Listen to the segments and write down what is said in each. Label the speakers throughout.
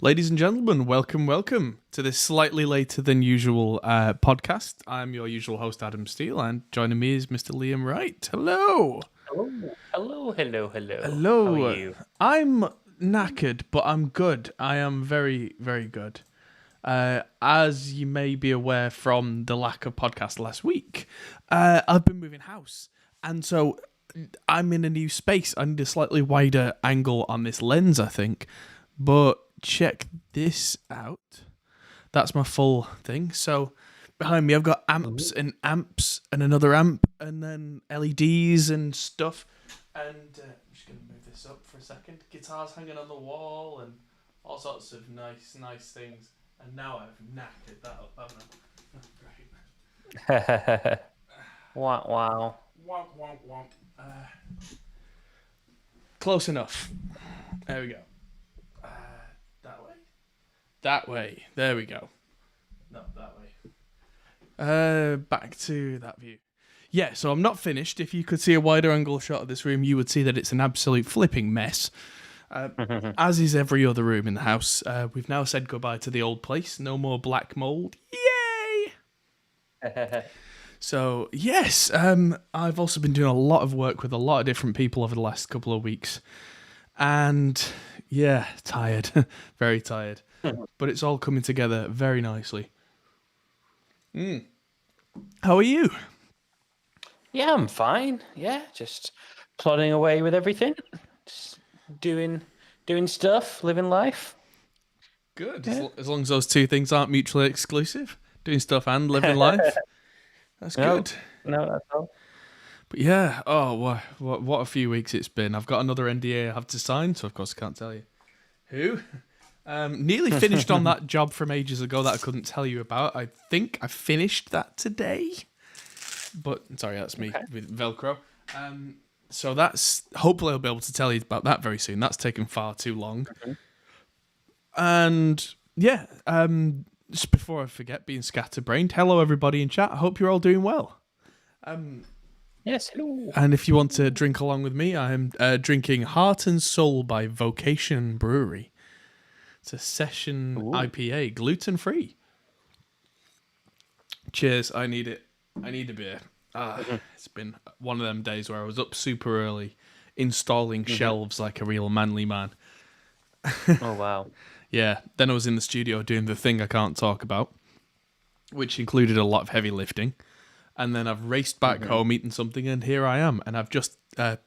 Speaker 1: Ladies and gentlemen, welcome to this slightly later than usual podcast. I'm your usual host, Adam Steele, and joining me is Mr. Liam Wright. Hello.
Speaker 2: Hello. How are
Speaker 1: Hello.
Speaker 2: you?
Speaker 1: I'm knackered, but I'm good. I am very, very good. As you may be aware from the lack of podcast last week, I've been moving house, and so I'm in a new space. I need a slightly wider angle on this lens, I think, but check this out. That's my full thing. So behind me, I've got amps and another amp, and then LEDs and stuff. And I'm just going to move this up for a second. Guitars hanging on the wall and all sorts of nice things. And now I've knackered that up, haven't I?
Speaker 2: Wow.
Speaker 1: Womp. Close enough. There we go. That way. There we go. No, that way. Back to that view. Yeah, so I'm not finished. If you could see a wider angle shot of this room, you would see that it's an absolute flipping mess. As is every other room in the house. We've now said goodbye to the old place. No more black mold. Yay! So, yes, I've also been doing a lot of work with a lot of different people over the last couple of weeks. And, yeah, tired. Very tired. But it's all coming together very nicely. How are you?
Speaker 2: Yeah, I'm fine. Yeah, just plodding away with everything. Just doing stuff, living life.
Speaker 1: Good. Yeah. As long as those two things aren't mutually exclusive. Doing stuff and living life. That's good.
Speaker 2: No, that's all.
Speaker 1: But yeah, what a few weeks it's been. I've got another NDA I have to sign, so of course I can't tell you. Who? Nearly finished on that job from ages ago that I couldn't tell you about. I think I finished that today. But, sorry, that's me with Velcro. So that's, hopefully I'll be able to tell you about that very soon. That's taken far too long. And, yeah, just before I forget, being scatterbrained, hello everybody in chat. I hope you're all doing well.
Speaker 2: Yes, hello.
Speaker 1: And if you want to drink along with me, I am drinking Heart and Soul by Vocation Brewery. It's a session IPA, gluten-free. Cheers, I need it. I need a beer. It's been one of them days where I was up super early, installing shelves like a real manly man.
Speaker 2: Oh, wow.
Speaker 1: Yeah, then I was in the studio doing the thing I can't talk about, which included a lot of heavy lifting. And then I've raced back home eating something, and here I am. And I've just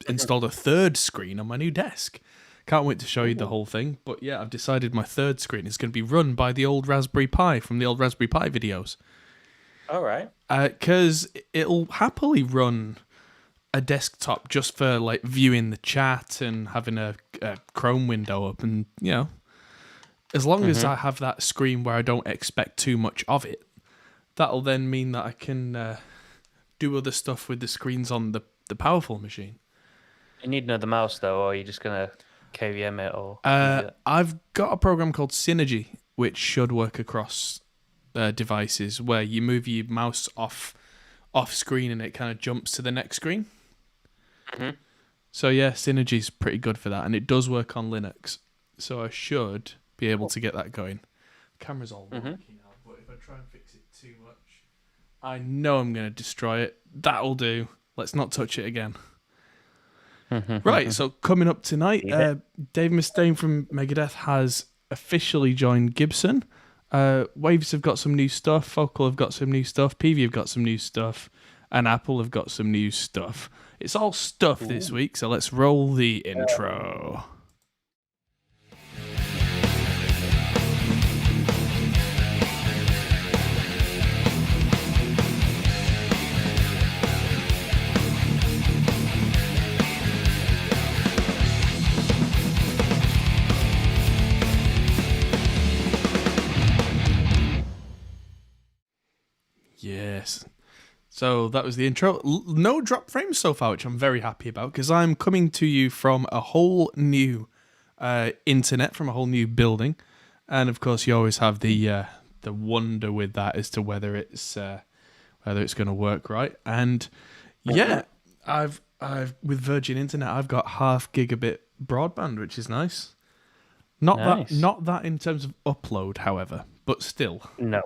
Speaker 1: installed a third screen on my new desk. Can't wait to show you the whole thing. But yeah, I've decided my third screen is going to be run by the old Raspberry Pi from the old Raspberry Pi videos.
Speaker 2: All right.
Speaker 1: Because it'll happily run a desktop just for like viewing the chat and having a Chrome window up. And, you know, as long as I have that screen where I don't expect too much of it, that'll then mean that I can do other stuff with the screens on the powerful machine.
Speaker 2: You need another mouse, though, or are you just going to KVM it? Or
Speaker 1: I've got a program called Synergy, which should work across devices, where you move your mouse off screen and it kind of jumps to the next screen. So yeah, Synergy's pretty good for that, and it does work on Linux. So I should be able to get that going. Camera's all wonky now, but if I try and fix it too much, I know I'm going to destroy it. That'll do. Let's not touch it again. Right, so coming up tonight, Dave Mustaine from Megadeth has officially joined Gibson. Waves have got some new stuff, Focal have got some new stuff, Peavey have got some new stuff, and Apple have got some new stuff. It's all stuff this week, so let's roll the intro. Yes. So that was the intro. No drop frames so far, which I'm very happy about, because I'm coming to you from a whole new internet, from a whole new building, and of course you always have the wonder with that as to whether it's going to work right. And yeah, I've with Virgin Internet, I've got 0.5 gigabit broadband, which is nice.
Speaker 2: Nice.
Speaker 1: Not that in terms of upload, however, but still.
Speaker 2: No.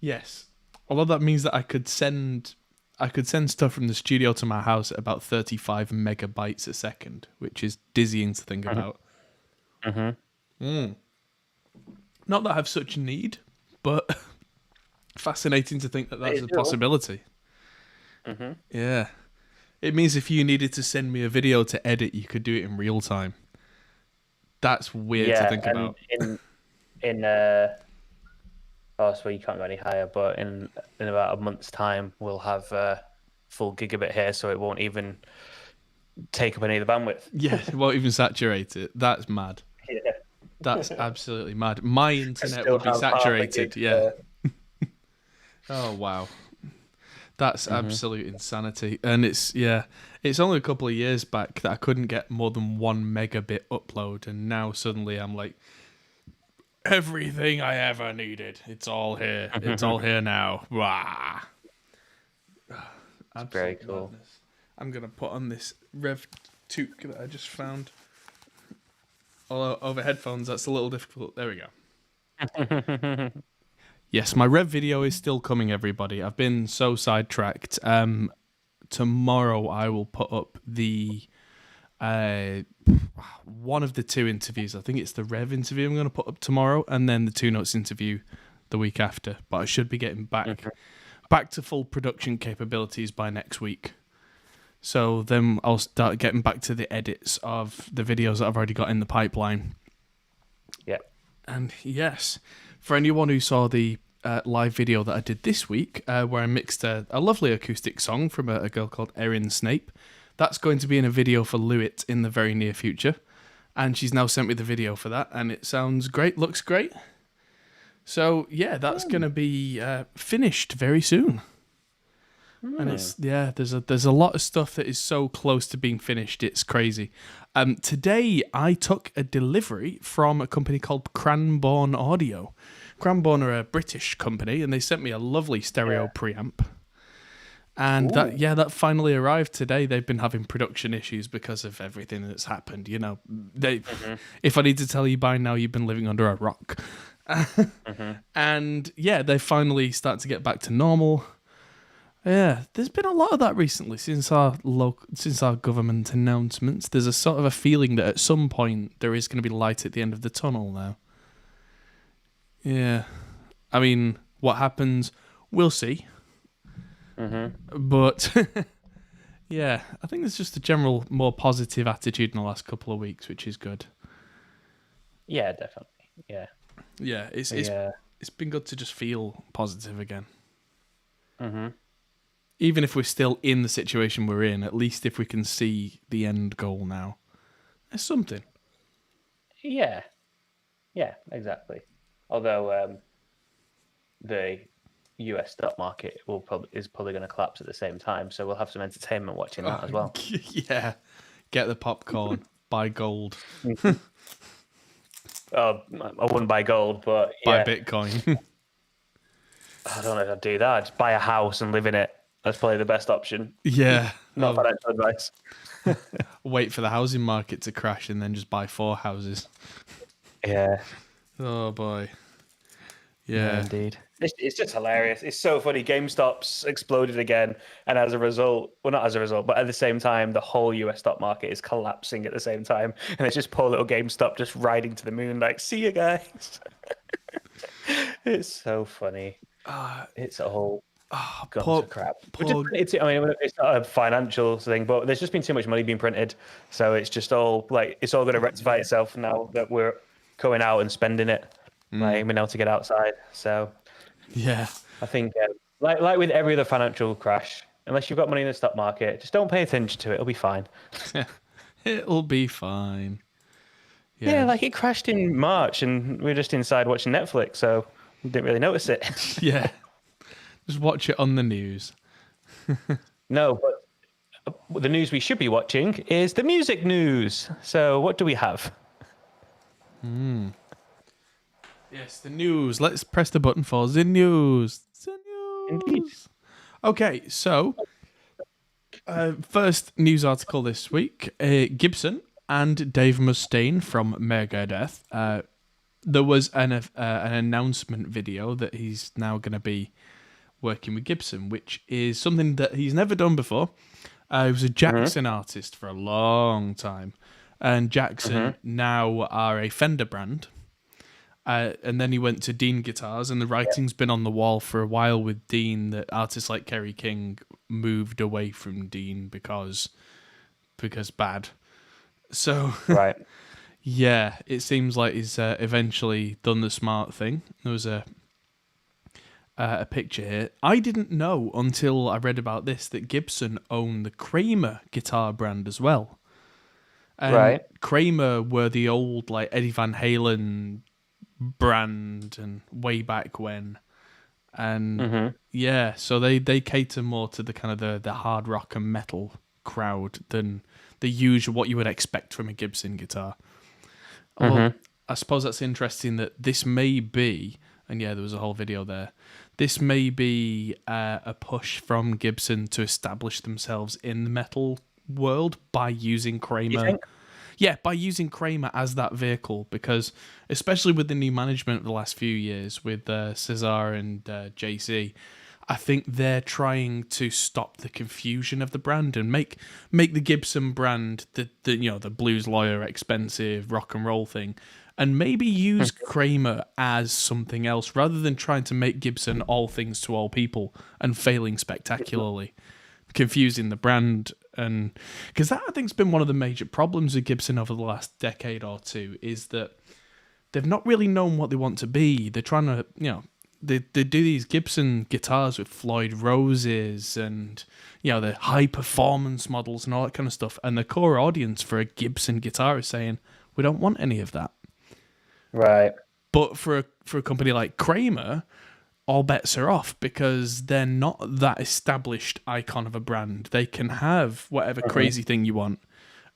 Speaker 1: Yes. Although that means that I could send stuff from the studio to my house at about 35 megabytes a second, which is dizzying to think about. Not that I have such need, but fascinating to think that that's a possibility. Yeah. It means if you needed to send me a video to edit, you could do it in real time. That's weird to think about.
Speaker 2: So you can't go any higher, but in about a month's time, we'll have full gigabit here, so it won't even take up any of the bandwidth.
Speaker 1: Yeah, it won't even saturate it. That's mad.
Speaker 2: Yeah.
Speaker 1: That's absolutely mad. My internet would be saturated. Yeah. Oh, wow. That's absolute insanity. And it's only a couple of years back that I couldn't get more than 1 megabit upload. And now suddenly I'm like, everything I ever needed. It's all here. It's all here now. Wow.
Speaker 2: That's very cool.
Speaker 1: Madness. I'm going to put on this Rev toque that I just found. Although over headphones, that's a little difficult. There we go. Yes, my Rev video is still coming, everybody. I've been so sidetracked. Tomorrow I will put up the one of the 2 interviews. I think it's the Rev interview I'm going to put up tomorrow, and then the 2 Notes interview the week after. But I should be getting back to full production capabilities by next week. So then I'll start getting back to the edits of the videos that I've already got in the pipeline.
Speaker 2: Yeah.
Speaker 1: And yes, for anyone who saw the live video that I did this week, where I mixed a lovely acoustic song from a girl called Erin Snape, that's going to be in a video for Lewitt in the very near future. And she's now sent me the video for that, and it sounds great, looks great. So yeah, that's going to be finished very soon. And there's a lot of stuff that is so close to being finished, it's crazy. Today I took a delivery from a company called Cranbourne Audio. Cranbourne are a British company, and they sent me a lovely stereo preamp. And that finally arrived today. They've been having production issues because of everything that's happened. You know, if I need to tell you by now, you've been living under a rock. And yeah, they finally start to get back to normal. Yeah, there's been a lot of that recently since our government announcements. There's a sort of a feeling that at some point there is going to be light at the end of the tunnel now. Yeah, I mean, what happens, we'll see. But yeah, I think there's just a general more positive attitude in the last couple of weeks, which is good.
Speaker 2: Yeah, definitely. Yeah,
Speaker 1: it's been good to just feel positive again. Even if we're still in the situation we're in, at least if we can see the end goal now, there's something.
Speaker 2: Yeah, exactly. Although the US stock market is probably going to collapse at the same time, so we'll have some entertainment watching that as well.
Speaker 1: Yeah, get the popcorn, buy gold.
Speaker 2: I wouldn't buy gold, but
Speaker 1: buy Bitcoin.
Speaker 2: I don't know if I'd do that. I'd just buy a house and live in it. That's probably the best option.
Speaker 1: Yeah.
Speaker 2: Not financial advice.
Speaker 1: Wait for the housing market to crash and then just buy 4 houses.
Speaker 2: Yeah.
Speaker 1: Oh, boy. Yeah.
Speaker 2: Indeed. It's just hilarious. It's so funny. GameStop's exploded again. And as a result, well, not as a result, but at the same time, the whole US stock market is collapsing at the same time. And it's just poor little GameStop just riding to the moon like, see you guys. It's so funny. It's a whole... guns of crap. It's not a financial thing, but there's just been too much money being printed, so it's just all like it's all going to rectify itself now that we're going out and spending it, like being able to get outside. So
Speaker 1: yeah,
Speaker 2: I think like with every other financial crash, unless you've got money in the stock market, just don't pay attention to it. It'll be fine.
Speaker 1: It'll be fine.
Speaker 2: Yeah, like it crashed in March, and we were just inside watching Netflix, so we didn't really notice it.
Speaker 1: Yeah. Just watch it on the news.
Speaker 2: No, but the news we should be watching is the music news. So what do we have?
Speaker 1: Yes, the news. Let's press the button for the news. The news.
Speaker 2: Indeed.
Speaker 1: Okay, so first news article this week. Gibson and Dave Mustaine from Megadeth. There was an announcement video that he's now going to be working with Gibson, which is something that he's never done before. He was a Jackson artist for a long time, and Jackson now are a Fender brand. And then he went to Dean Guitars, and the writing's been on the wall for a while with Dean that artists like Kerry King moved away from Dean because bad. So
Speaker 2: Right.
Speaker 1: yeah, it seems like he's eventually done the smart thing. There was a picture here. I didn't know until I read about this that Gibson owned the Kramer guitar brand as well. And
Speaker 2: Right.
Speaker 1: Kramer were the old like Eddie Van Halen brand and way back when. And yeah, so they cater more to the kind of the hard rock and metal crowd than the usual what you would expect from a Gibson guitar. Well, I suppose that's interesting that this may be, and yeah, there was a whole video there. This may be a push from Gibson to establish themselves in the metal world by using Kramer.
Speaker 2: You think?
Speaker 1: Yeah, by using Kramer as that vehicle, because especially with the new management of the last few years with Cesar and JC, I think they're trying to stop the confusion of the brand and make the Gibson brand the blues lawyer, expensive rock and roll thing, and maybe use Kramer as something else rather than trying to make Gibson all things to all people and failing spectacularly, confusing the brand. And because that I think's been one of the major problems with Gibson over the last decade or two is that they've not really known what they want to be. They're trying to, they do these Gibson guitars with Floyd Roses and, the high performance models and all that kind of stuff. And the core audience for a Gibson guitar is saying, we don't want any of that.
Speaker 2: Right.
Speaker 1: But for a company like Kramer, all bets are off because they're not that established icon of a brand. They can have whatever crazy thing you want.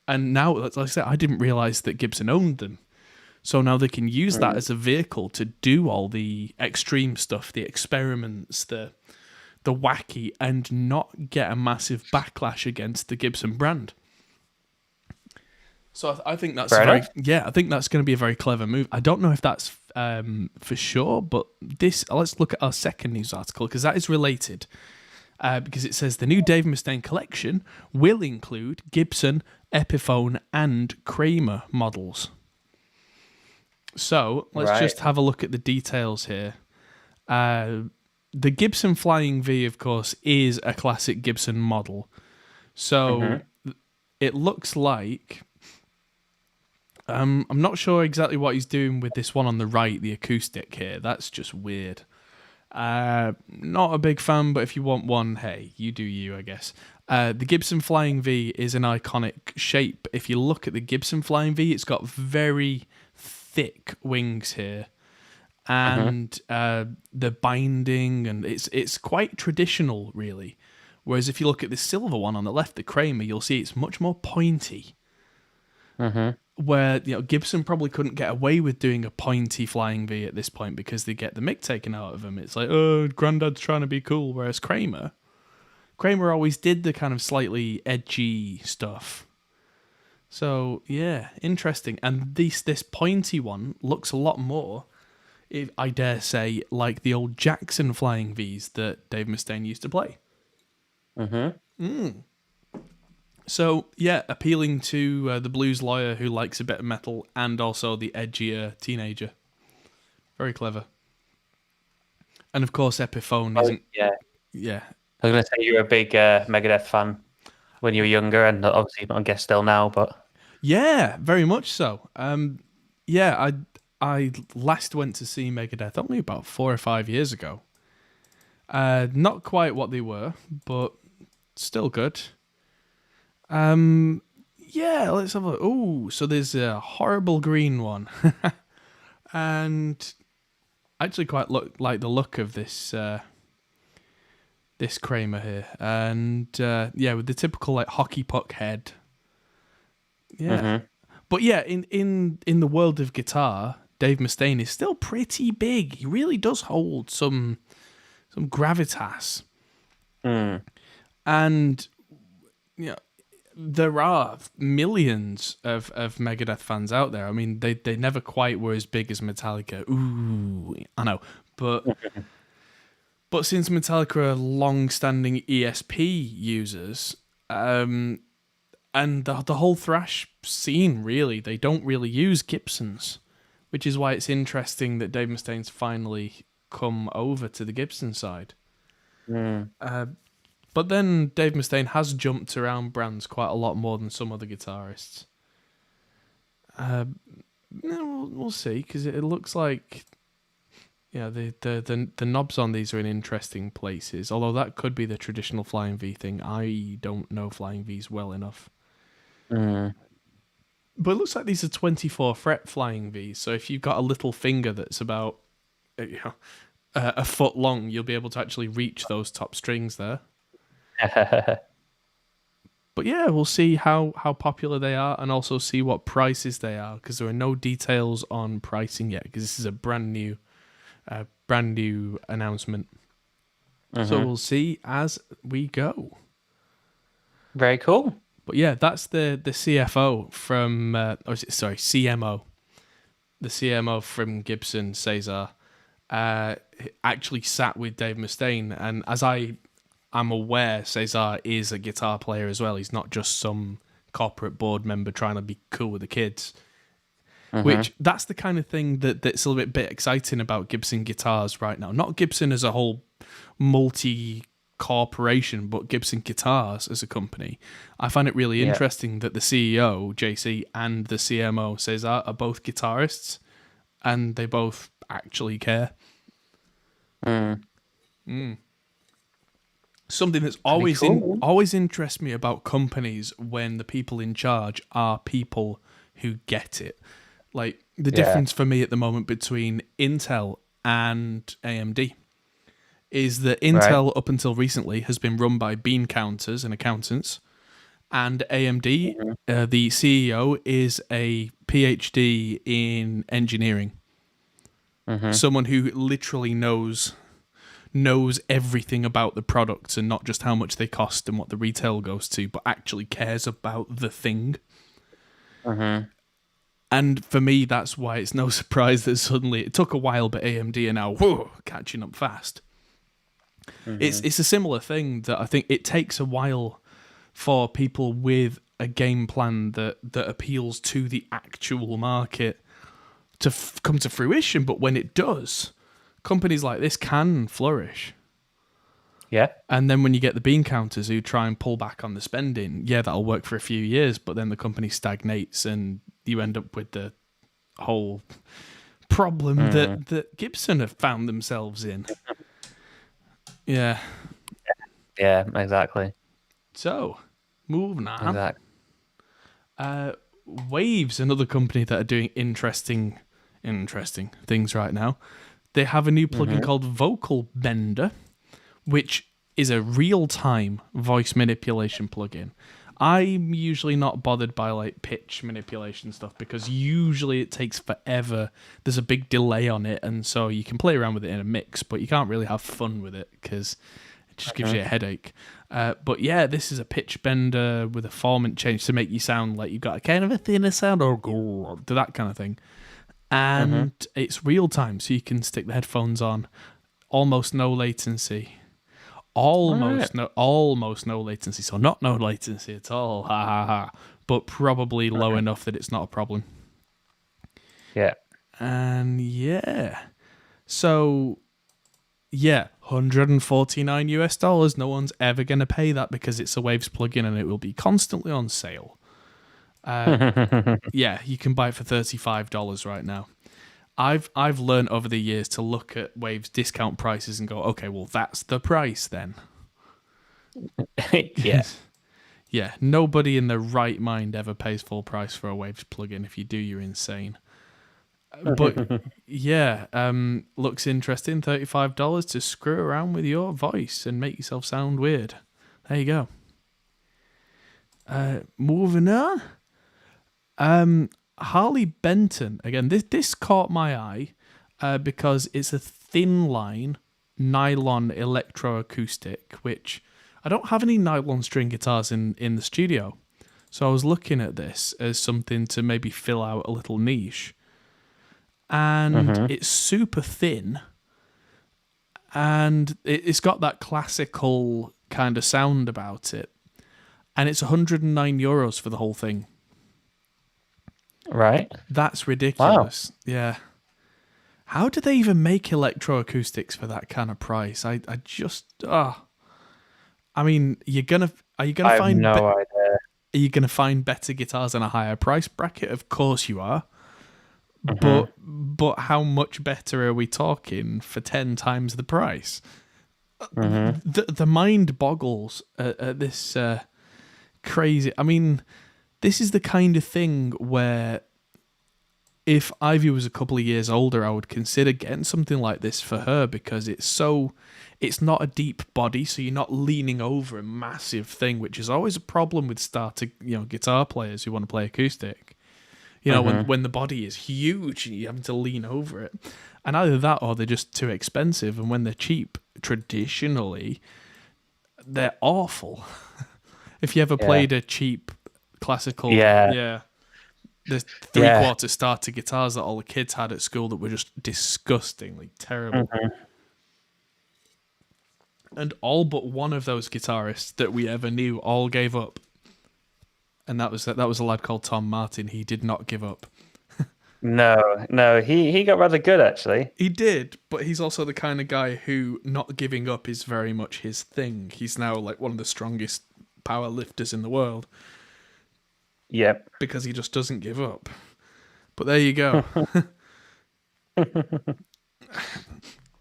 Speaker 1: And now, like I said, I didn't realize that Gibson owned them. So now they can use that as a vehicle to do all the extreme stuff, the experiments, the wacky, and not get a massive backlash against the Gibson brand. So I think that's I think that's going to be a very clever move. I don't know if that's for sure, but let's look at our second news article because that is related. Because it says the new Dave Mustaine collection will include Gibson, Epiphone, and Kramer models. So let's just have a look at the details here. The Gibson Flying V, of course, is a classic Gibson model. So it looks like... I'm not sure exactly what he's doing with this one on the right, the acoustic here. That's just weird. Not a big fan, but if you want one, hey, you do you, I guess. The Gibson Flying V is an iconic shape. If you look at the Gibson Flying V, it's got very thick wings here. And the binding, and it's quite traditional, really. Whereas if you look at the silver one on the left, the Kramer, you'll see it's much more pointy. Where Gibson probably couldn't get away with doing a pointy Flying V at this point because they get the mic taken out of them. It's like, oh, Grandad's trying to be cool. Whereas Kramer always did the kind of slightly edgy stuff. So yeah, interesting. And this pointy one looks a lot more, if I dare say, like the old Jackson Flying Vs that Dave Mustaine used to play. So, yeah, appealing to the blues lawyer who likes a bit of metal and also the edgier teenager. Very clever. And, of course, Epiphone isn't... Yeah.
Speaker 2: I was going to say you were a big Megadeth fan when you were younger, and obviously, I guess still now, but...
Speaker 1: Yeah, very much so. Yeah, I last went to see Megadeth only about 4 or 5 years ago. Not quite what they were, but still good. Yeah, let's have a look. Oh, so there's a horrible green one. And I actually quite like the look of this this Kramer here. And yeah, with the typical like hockey puck head. Yeah. But yeah, in the world of guitar, Dave Mustaine is still pretty big. He really does hold some gravitas. And there are millions of Megadeth fans out there. I mean, they never quite were as big as Metallica. Ooh, I know, but since Metallica are long-standing ESP users, and the whole thrash scene, really, they don't really use Gibsons, which is why it's interesting that Dave Mustaine's finally come over to the Gibson side. But then Dave Mustaine has jumped around brands quite a lot more than some other guitarists. We'll see, because it looks like the knobs on these are in interesting places. Although that could be the traditional Flying V thing. I don't know Flying Vs well enough. But it looks like these are 24 fret Flying Vs. So if you've got a little finger that's about a foot long, you'll be able to actually reach those top strings there. But yeah, we'll see how popular they are, and also see what prices they are, because there are no details on pricing yet, because this is a brand new announcement. So we'll see as we go.
Speaker 2: Very cool.
Speaker 1: But yeah, that's the CFO from CMO. The CMO from Gibson, Cesar, actually sat with Dave Mustaine, and as I'm aware, Cesar is a guitar player as well. He's not just some corporate board member trying to be cool with the kids. Which, that's the kind of thing that's a little bit exciting about Gibson guitars right now. Not Gibson as a whole multi-corporation, but Gibson Guitars as a company. I find it really interesting that the CEO, JC, and the CMO, Cesar, are both guitarists, and they both actually care. Something that's always interests me about companies when the people in charge are people who get it. Like the difference for me at the moment between Intel and AMD is that Intel up until recently has been run by bean counters and accountants, and AMD, the CEO is a PhD in engineering. Someone who literally knows everything about the products and not just how much they cost and what the retail goes to, but actually cares about the thing. And for me, that's why it's no surprise that suddenly it took a while, but AMD are now catching up fast. It's a similar thing that I think it takes a while for people with a game plan that appeals to the actual market to come to fruition. But when it does, companies like this can flourish.
Speaker 2: Yeah.
Speaker 1: And then when you get the bean counters who try and pull back on the spending, that'll work for a few years, but then the company stagnates and you end up with the whole problem that Gibson have found themselves in. Yeah.
Speaker 2: Yeah, exactly.
Speaker 1: So, moving on.
Speaker 2: Exactly.
Speaker 1: Waves, another company that are doing interesting things right now. They have a new plugin called Vocal Bender, which is a real-time voice manipulation plugin. I'm usually not bothered by like pitch manipulation stuff because usually it takes forever. There's a big delay on it, and so you can play around with it in a mix, but you can't really have fun with it because it just gives you a headache. But yeah, this is a pitch bender with a formant change to make you sound like you've got a kind of a thinner sound or that kind of thing. And it's real time, so you can stick the headphones on. Almost no latency. Almost no latency. So not no latency at all. Ha ha ha. But probably low enough that it's not a problem.
Speaker 2: Yeah.
Speaker 1: And so $149 US. No one's ever going to pay that because it's a Waves plugin and it will be constantly on sale. You can buy it for $35 right now. I've learned over the years to look at Waves discount prices and go, okay, well that's the price then. Yeah. Nobody in their right mind ever pays full price for a Waves plugin. If you do, you're insane. But looks interesting. $35 to screw around with your voice and make yourself sound weird. There you go. Moving on. Harley Benton, again, this caught my eye because it's a thin line nylon electroacoustic, which I don't have any nylon string guitars in the studio, So I was looking at this as something to maybe fill out a little niche. And it's super thin. And it's got that classical kind of sound about it. And it's €109 for the whole thing.
Speaker 2: Right.
Speaker 1: That's ridiculous. Wow. Yeah. How do they even make electroacoustics for that kind of price? I just I mean, are you gonna find
Speaker 2: no idea.
Speaker 1: Are you gonna find better guitars in a higher price bracket? Of course you are. But how much better are we talking for 10 times the price? The mind boggles at this crazy. I mean, this is the kind of thing where if Ivy was a couple of years older, I would consider getting something like this for her because it's not a deep body, so you're not leaning over a massive thing, which is always a problem with starter, guitar players who want to play acoustic. When the body is huge and you're having to lean over it. And either that or they're just too expensive, and when they're cheap, traditionally, they're awful. If you ever played a cheap classical, there's 3/4 starter guitars that all the kids had at school that were just disgustingly terrible. And all but one of those guitarists that we ever knew all gave up. And that was a lad called Tom Martin. He did not give up.
Speaker 2: No, he got rather good actually.
Speaker 1: He did, but he's also the kind of guy who not giving up is very much his thing. He's now like one of the strongest power lifters in the world.
Speaker 2: Yep.
Speaker 1: Because he just doesn't give up. But there you go.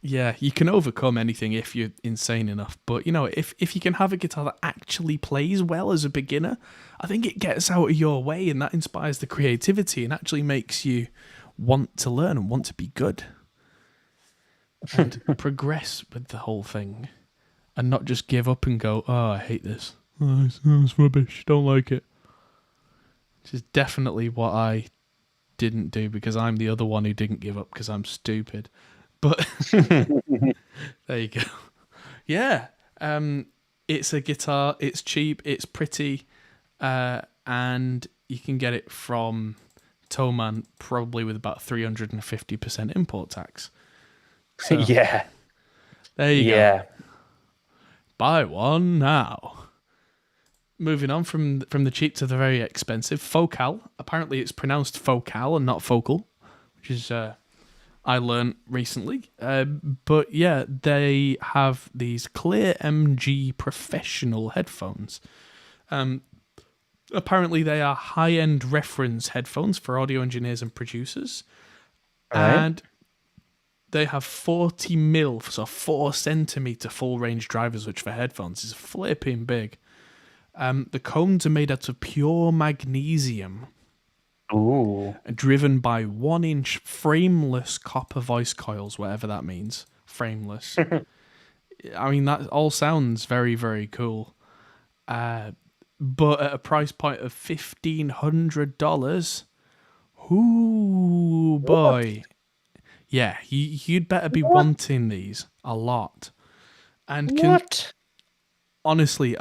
Speaker 1: Yeah, you can overcome anything if you're insane enough. But, if you can have a guitar that actually plays well as a beginner, I think it gets out of your way and that inspires the creativity and actually makes you want to learn and want to be good. And progress with the whole thing. And not just give up and go, oh, I hate this. Oh, it's rubbish. Don't like it. Which is definitely what I didn't do because I'm the other one who didn't give up because I'm stupid. But there you go. Yeah. It's a guitar. It's cheap. It's pretty. And you can get it from Thomann probably with about 350% import tax. So,
Speaker 2: yeah.
Speaker 1: There you go. Buy one now. Moving on from the cheap to the very expensive. Focal. Apparently it's pronounced Focal and not Focal, which is I learned recently. But yeah, they have these Clear MG professional headphones. Apparently they are high-end reference headphones for audio engineers and producers.
Speaker 2: Right.
Speaker 1: And they have 40 mil, so 4 centimeter full-range drivers, which for headphones is flipping big. The cones are made out of pure magnesium.
Speaker 2: Ooh.
Speaker 1: Driven by 1-inch frameless copper voice coils, whatever that means. Frameless. I mean, that all sounds very, very cool. But at a price point of $1,500, ooh, boy. What? Yeah, you'd better be wanting these a lot. And honestly,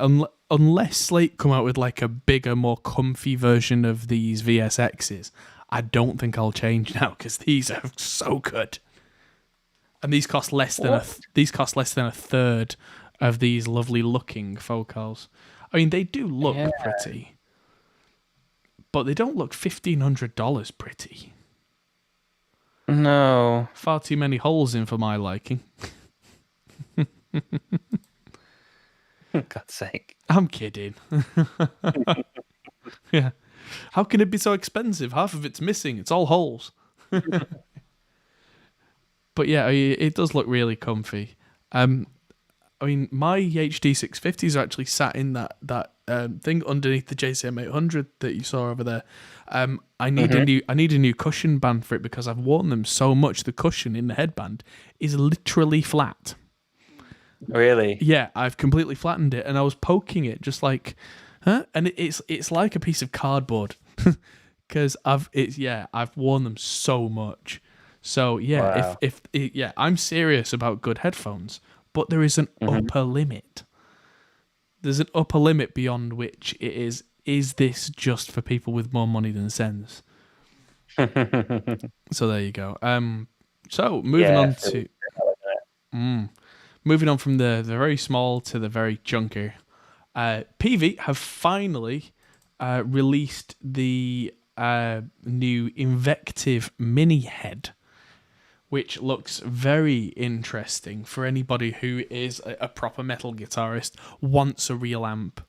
Speaker 1: unless Slate come out with like a bigger, more comfy version of these VSXs, I don't think I'll change now because these are so good. And these cost less than a third of these lovely looking Focals. I mean, they do look pretty, but they don't look $1,500 pretty.
Speaker 2: No,
Speaker 1: far too many holes in for my liking.
Speaker 2: God's sake.
Speaker 1: I'm kidding. Yeah. How can it be so expensive? Half of it's missing. It's all holes. But yeah, it does look really comfy. I mean, my HD 650s are actually sat in that thing underneath the JCM 800 that you saw over there. I need a new cushion band for it because I've worn them so much. The cushion in the headband is literally flat.
Speaker 2: Really?
Speaker 1: Yeah, I've completely flattened it, and I was poking it just like, huh? And it's like a piece of cardboard because I've worn them so much. So yeah, wow. I'm serious about good headphones, but there is an upper limit. There's an upper limit beyond which it is is this just for people with more money than sense? So there you go. So moving on to moving on from the very small to the very chunky. Peavey have finally released the new Invective mini head, which looks very interesting for anybody who is a proper metal guitarist, wants a real amp,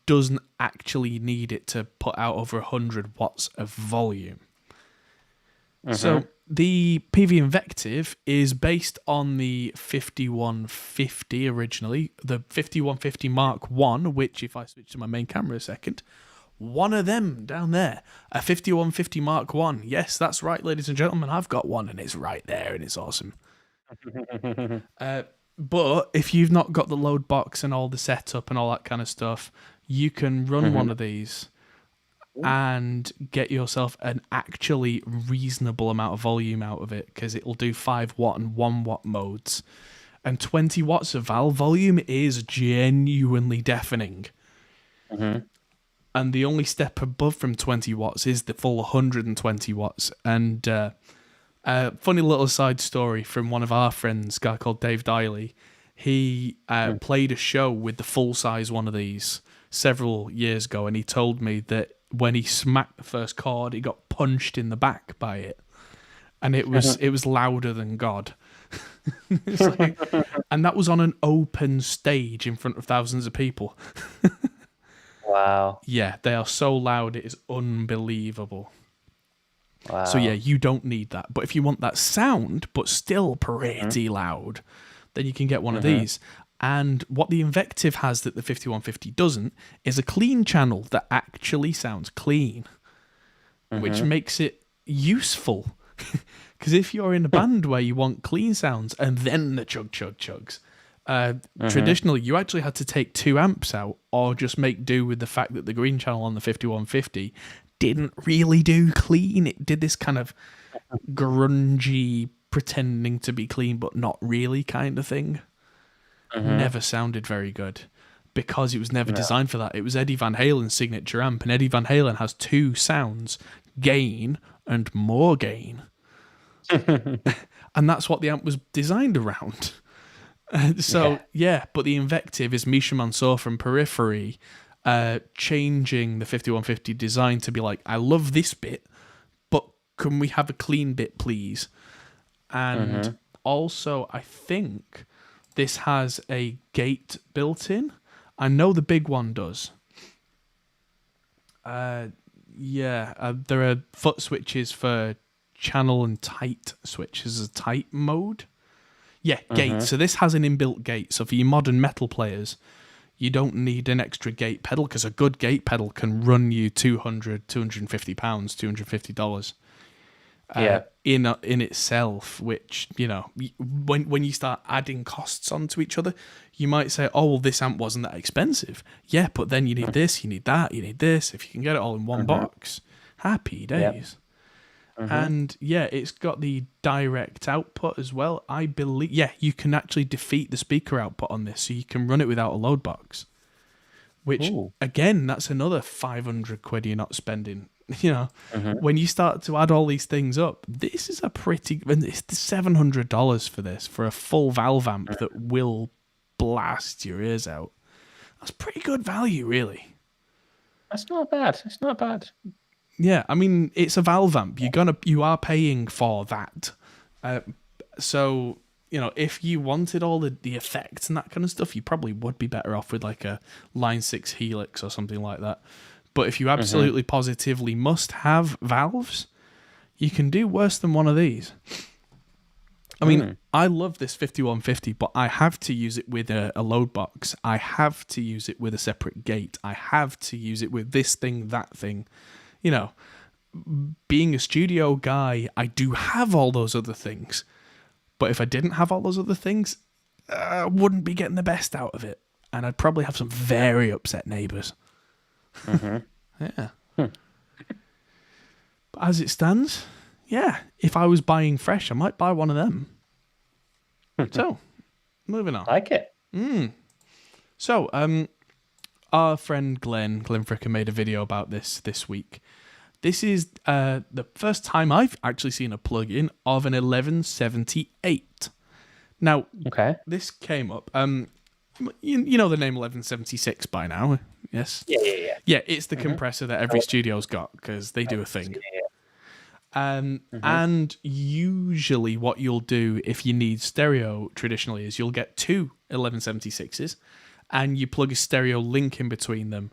Speaker 1: doesn't actually need it to put out over 100 watts of volume. So the Peavey Invective is based on the 5150 originally, the 5150 Mark 1, which if I switch to my main camera a second, one of them down there, a 5150 Mark 1. Yes, that's right, ladies and gentlemen, I've got one and it's right there and it's awesome. But if you've not got the load box and all the setup and all that kind of stuff, you can run one of these and get yourself an actually reasonable amount of volume out of it, because it'll do 5 watt and 1 watt modes. And 20 watts of valve volume is genuinely deafening. And the only step above from 20 watts is the full 120 watts. And funny little side story from one of our friends, a guy called Dave Diley. He played a show with the full-size one of these several years ago, and he told me that when he smacked the first chord, he got punched in the back by it. And it was louder than God. And that was on an open stage in front of thousands of people.
Speaker 2: Wow.
Speaker 1: Yeah, they are so loud, it is unbelievable.
Speaker 2: Wow.
Speaker 1: So yeah, you don't need that. But if you want that sound, but still pretty loud, then you can get one of these. And what the Invective has that the 5150 doesn't is a clean channel that actually sounds clean, which makes it useful. Because if you're in a band where you want clean sounds and then the chugs, traditionally you actually had to take 2 amps out or just make do with the fact that the green channel on the 5150 didn't really do clean. It did this kind of grungy, pretending to be clean but not really kind of thing. Never sounded very good because it was never designed for that. It was Eddie Van Halen's signature amp, and Eddie Van Halen has 2 sounds, gain and more gain. And that's what the amp was designed around. But the Invective is Misha Mansour from Periphery changing the 5150 design to be like, I love this bit, but can we have a clean bit, please? And also, I think this has a gate built in. I know the big one does. There are foot switches for channel and tight switches, a tight mode. Yeah, gate. So this has an inbuilt gate. So for your modern metal players, you don't need an extra gate pedal, because a good gate pedal can run you £250, $250. In itself, which, you know, when you start adding costs onto each other, you might say, oh, well, this amp wasn't that expensive. Yeah, but then you need this, you need that, you need this. If you can get it all in one box, happy days. And yeah, it's got the direct output as well. I believe, you can actually defeat the speaker output on this, so you can run it without a load box. Which, again, that's another 500 quid you're not spending. You know, when you start to add all these things up, this is it's $700 for this, for a full valve amp that will blast your ears out. That's pretty good value, really.
Speaker 2: That's not bad. It's not bad.
Speaker 1: Yeah, I mean, it's a valve amp. You are paying for that. So, you know, if you wanted all the effects and that kind of stuff, you probably would be better off with like a Line 6 Helix or something like that. But if you absolutely positively must have valves, you can do worse than one of these. I mean, I love this 5150, but I have to use it with a load box. I have to use it with a separate gate. I have to use it with this thing, that thing. You know, being a studio guy, I do have all those other things. But if I didn't have all those other things, I wouldn't be getting the best out of it. And I'd probably have some very upset neighbours. Yeah. But as it stands, if I was buying fresh, I might buy one of them. So, moving on.
Speaker 2: Like it.
Speaker 1: So, our friend Glenn Fricker made a video about this week. This is the first time I've actually seen a plugin of an 1178. Now, this came up. You know the name 1176 by now, yes?
Speaker 2: Yeah.
Speaker 1: Yeah, it's the compressor that every studio's got because they do a thing. And usually what you'll do if you need stereo traditionally is you'll get two 1176s and you plug a stereo link in between them.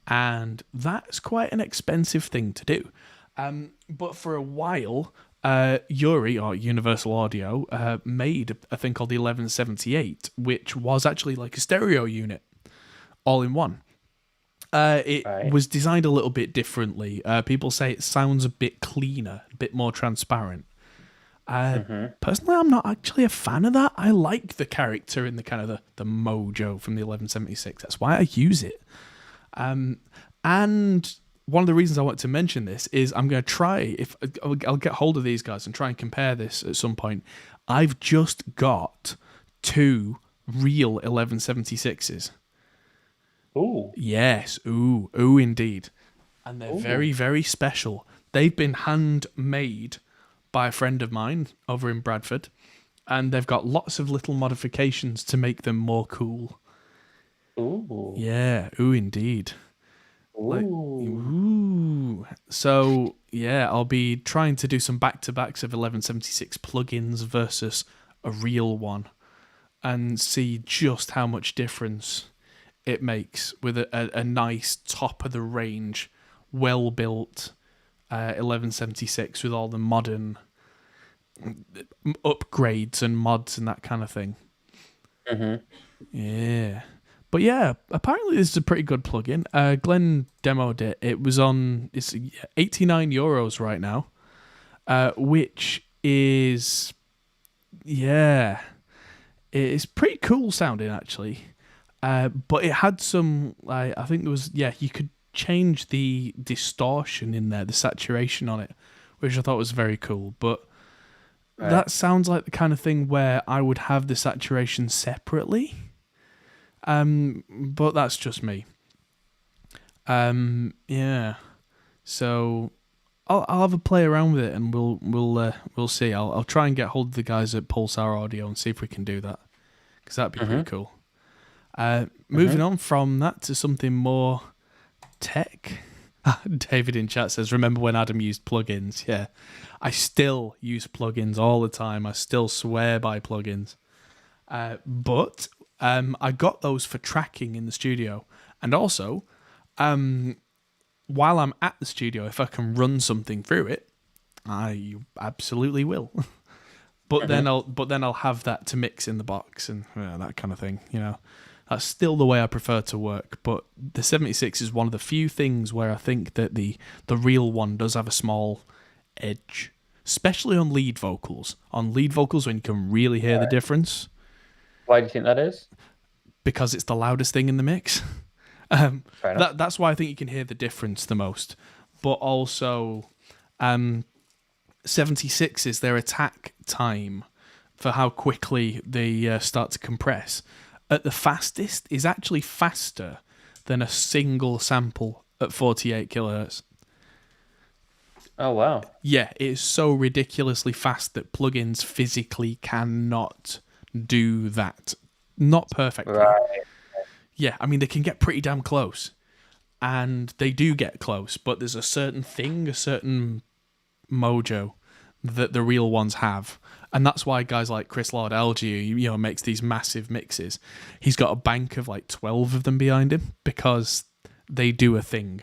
Speaker 1: And that's quite an expensive thing to do. But for a while, Yuri, or Universal Audio, made a thing called the 1178, which was actually like a stereo unit, all in one. It was designed a little bit differently. People say it sounds a bit cleaner, a bit more transparent. Personally, I'm not actually a fan of that. I like the character and the kind of the mojo from the 1176. That's why I use it. And one of the reasons I want to mention this is I'm going to try, if I'll get hold of these guys and try and compare this at some point. I've just got two real 1176s.
Speaker 2: Ooh.
Speaker 1: Yes, ooh, indeed. And they're very, very special. They've been handmade by a friend of mine over in Bradford, and they've got lots of little modifications to make them more cool.
Speaker 2: Ooh.
Speaker 1: Yeah, ooh, indeed. Ooh. So, yeah, I'll be trying to do some back-to-backs of 1176 plugins versus a real one and see just how much difference it makes with a nice top-of-the-range, well-built 1176 with all the modern upgrades and mods and that kind of thing. Yeah. But yeah, apparently this is a pretty good plugin. Glenn demoed it. It's €89 right now, which is, yeah, it's pretty cool sounding actually. But it had some, I think there was, you could change the distortion in there, the saturation on it, which I thought was very cool. But that sounds like the kind of thing where I would have the saturation separately. But that's just me. Yeah. So I'll have a play around with it, and we'll see. I'll try and get hold of the guys at Pulsar Audio and see if we can do that, because that'd be pretty cool. Moving on from that to something more tech. David in chat says, remember when Adam used plugins? Yeah. I still use plugins all the time. I still swear by plugins. But I got those for tracking in the studio. And also, while I'm at the studio, if I can run something through it, I absolutely will. But then I'll have that to mix in the box and that kind of thing, you know. That's still the way I prefer to work, but the 76 is one of the few things where I think that the real one does have a small edge, especially on lead vocals. On lead vocals, when you can really hear the difference.
Speaker 2: Why do you think that is?
Speaker 1: Because it's the loudest thing in the mix. That's why I think you can hear the difference the most. But also, 76 is their attack time for how quickly they start to compress. At the fastest is actually faster than a single sample at 48 kilohertz.
Speaker 2: Oh, wow.
Speaker 1: Yeah, it is so ridiculously fast that plugins physically cannot do that. Not perfectly.
Speaker 2: Right.
Speaker 1: Yeah, I mean, they can get pretty damn close. And they do get close, but there's a certain thing, a certain mojo that the real ones have. And that's why guys like Chris Lord LG, makes these massive mixes. He's got a bank of like 12 of them behind him because they do a thing.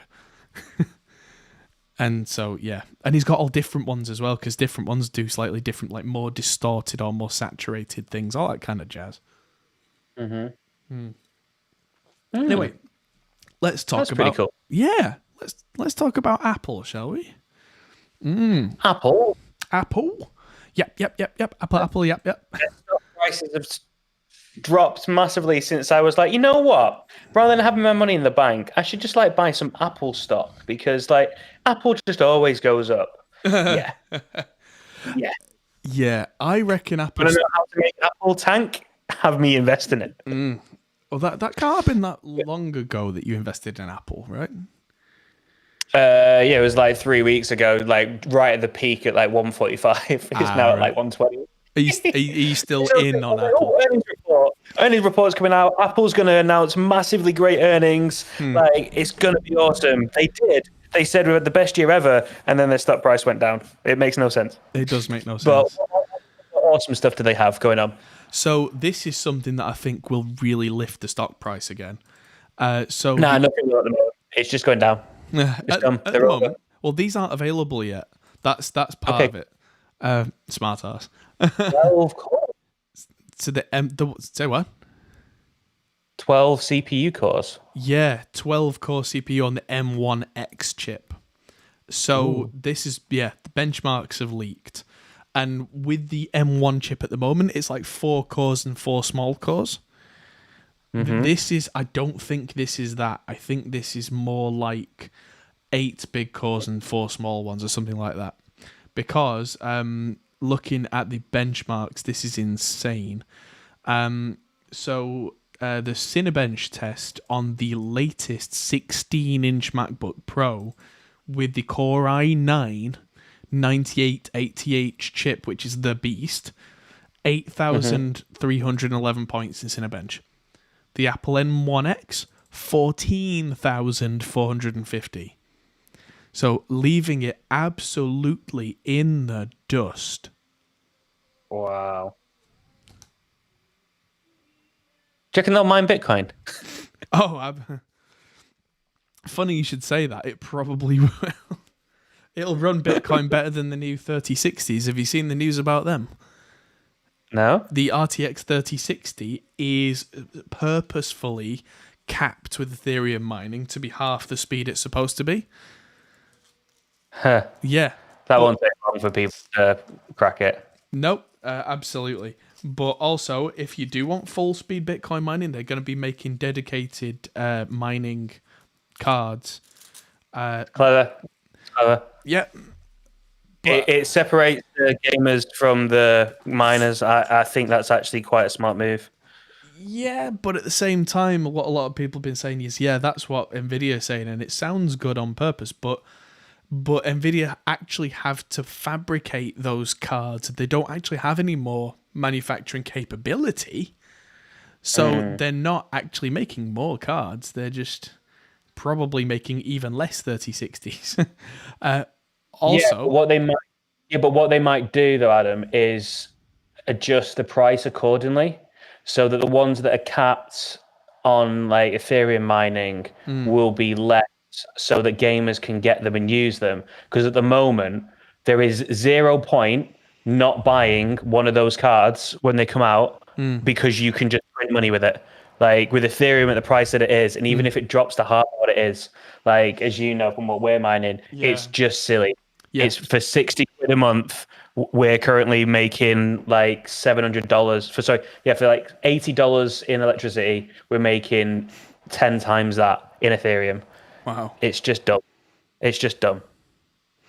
Speaker 1: And so, yeah. And he's got all different ones as well, because different ones do slightly different, like more distorted or more saturated things, all that kind of jazz. Anyway, let's talk about...
Speaker 2: That's pretty cool.
Speaker 1: Yeah. Let's talk about Apple, shall we?
Speaker 2: Apple?
Speaker 1: Yep. Apple, yep.
Speaker 2: Prices have dropped massively since I was like, you know what? Rather than having my money in the bank, I should just buy some Apple stock, because Apple just always goes up. Yeah. Yeah.
Speaker 1: I reckon Apple...
Speaker 2: I don't know how to make Apple tank. Have me invest in it.
Speaker 1: Oh, that can't have been that long ago that you invested in Apple, right?
Speaker 2: Yeah, it was like 3 weeks ago, like right at the peak at like 145. It's now at
Speaker 1: Right.
Speaker 2: like 120.
Speaker 1: Are you still
Speaker 2: So,
Speaker 1: in
Speaker 2: I
Speaker 1: on
Speaker 2: was like,
Speaker 1: Apple?
Speaker 2: oh, earnings report. Earnings report's coming out. Apple's going to announce massively great earnings. Like, it's going to be awesome. They did. They said we had the best year ever, and then their stock price went down. It makes no sense.
Speaker 1: It does make no
Speaker 2: But
Speaker 1: sense.
Speaker 2: what awesome stuff do they have going on?
Speaker 1: So this is something that I think will really lift the stock price again. So
Speaker 2: Nah, nothing at the moment. It's just going down. It's done.
Speaker 1: at the
Speaker 2: They're over.
Speaker 1: moment, well, these aren't available yet. That's part
Speaker 2: Okay.
Speaker 1: of it. Smart ass.
Speaker 2: Well, of course.
Speaker 1: So say what?
Speaker 2: 12 CPU cores.
Speaker 1: Yeah, 12 core CPU on the M1X chip. So this is the benchmarks have leaked. And with the M1 chip at the moment, it's like 4 cores and 4 small cores. I don't think this is that. I think this is more like 8 big cores and 4 small ones or something like that. Because looking at the benchmarks, this is insane. So the Cinebench test on the latest 16-inch MacBook Pro with the Core i9 9880H chip, which is the beast, 8,311 points in Cinebench. The Apple M1X, 14,450. So leaving it absolutely in the dust.
Speaker 2: Wow. Do you reckon they'll mine Bitcoin?
Speaker 1: Oh, funny you should say that. It probably will. It'll run Bitcoin better than the new 3060s. Have you seen the news about them?
Speaker 2: No.
Speaker 1: The RTX 3060 is purposefully capped with Ethereum mining to be half the speed it's supposed to be.
Speaker 2: Huh.
Speaker 1: Yeah.
Speaker 2: That won't take long for people to crack it.
Speaker 1: Nope, absolutely. But also, if you do want full speed Bitcoin mining, they're going to be making dedicated mining cards.
Speaker 2: Clever.
Speaker 1: Yeah.
Speaker 2: It separates the gamers from the miners. I think that's actually quite a smart move.
Speaker 1: Yeah, but at the same time, what a lot of people have been saying is, yeah, that's what Nvidia is saying, and it sounds good on purpose, but Nvidia actually have to fabricate those cards. They don't actually have any more manufacturing capability, so they're not actually making more cards. They're just probably making even less 3060s. Also,
Speaker 2: what they might do though, Adam, is adjust the price accordingly, so that the ones that are capped on like Ethereum mining will be less, so that gamers can get them and use them. Because at the moment, there is 0 point not buying one of those cards when they come out, because you can just print money with it. Like with Ethereum at the price that it is, and even if it drops to half what it is, like as you know from what we're mining, it's just silly.
Speaker 1: Yeah.
Speaker 2: It's for 60 quid a month. We're currently making like $700 for like $80 in electricity. We're making 10 times that in Ethereum.
Speaker 1: wow.
Speaker 2: It's just dumb. It's just dumb.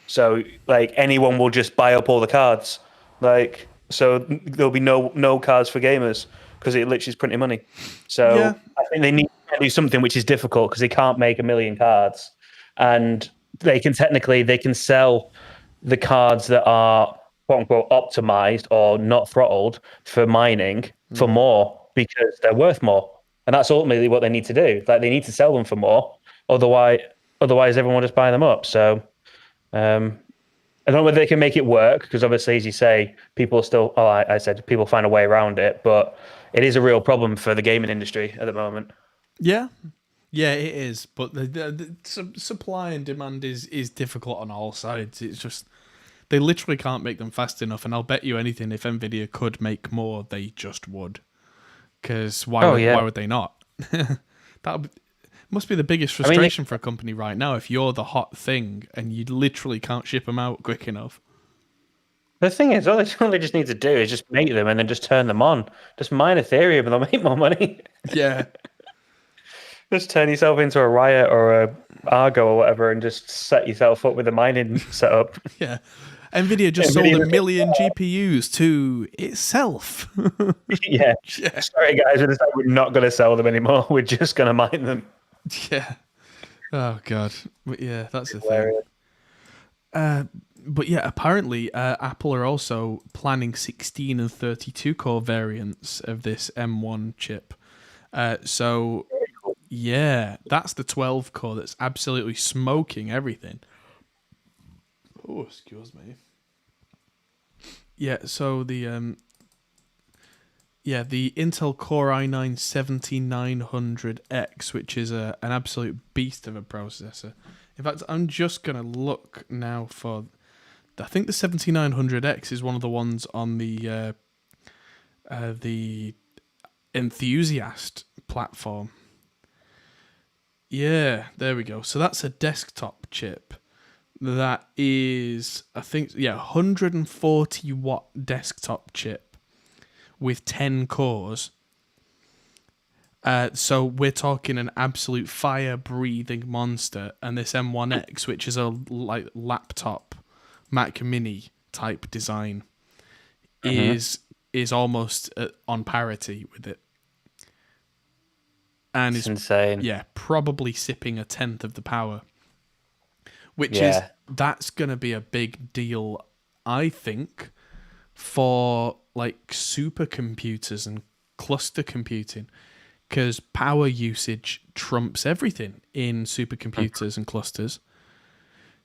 Speaker 2: So like anyone will just buy up all the cards. Like so there'll be no cards for gamers because it literally is printing money. So
Speaker 1: Yeah.
Speaker 2: I think they need to do something which is difficult because they can't make 1 million cards, and they can sell the cards that are quote unquote optimized or not throttled for mining for more because they're worth more. And that's ultimately what they need to do. Like they need to sell them for more. Otherwise everyone will just buy them up. So I don't know whether they can make it work because obviously, as you say, people people find a way around it, but it is a real problem for the gaming industry at the moment.
Speaker 1: Yeah. Yeah, it is. But the supply and demand is difficult on all sides. It's just they literally can't make them fast enough. And I'll bet you anything, if Nvidia could make more, they just would. Because why would they not? That must be the biggest frustration for a company right now. If you're the hot thing and you literally can't ship them out quick enough.
Speaker 2: The thing is, all they just need to do is just make them and then just turn them on. Just mine Ethereum and they'll make more money.
Speaker 1: Yeah.
Speaker 2: Just turn yourself into a Riot or Argo or whatever and just set yourself up with a mining setup.
Speaker 1: Yeah. Nvidia just sold 1 million GPUs to itself.
Speaker 2: Yeah.
Speaker 1: Yeah.
Speaker 2: Sorry, guys, we're not going to sell them anymore. We're just going to mine them.
Speaker 1: Yeah. Oh god. But yeah, that's the
Speaker 2: Hilarious.
Speaker 1: thing. But yeah, apparently Apple are also planning 16 and 32 core variants of this M1 chip. So yeah, that's the 12 core that's absolutely smoking everything. Oh, excuse me. Yeah, so the Intel Core i9-17900X, which is an absolute beast of a processor. In fact, I'm just gonna look now for. I think the 7900X is one of the ones on the Enthusiast platform. Yeah, there we go. So that's a desktop chip. That is, I think, 140 watt desktop chip with 10 cores. So we're talking an absolute fire-breathing monster, and this M1X, which is a laptop Mac Mini type design, is almost on parity with it, and
Speaker 2: it's insane.
Speaker 1: Yeah, probably sipping 1/10 of the power, which is that's gonna be a big deal, I think, for like supercomputers and cluster computing, because power usage trumps everything in supercomputers and clusters.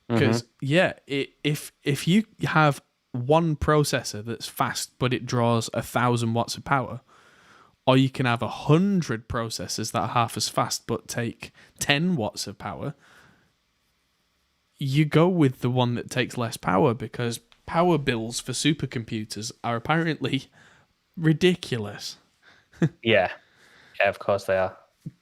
Speaker 1: Because if you have one processor that's fast but it draws 1,000 watts of power, or you can have 100 processors that are half as fast but take 10 watts of power, you go with the one that takes less power, because power bills for supercomputers are apparently ridiculous.
Speaker 2: Yeah, of course they are.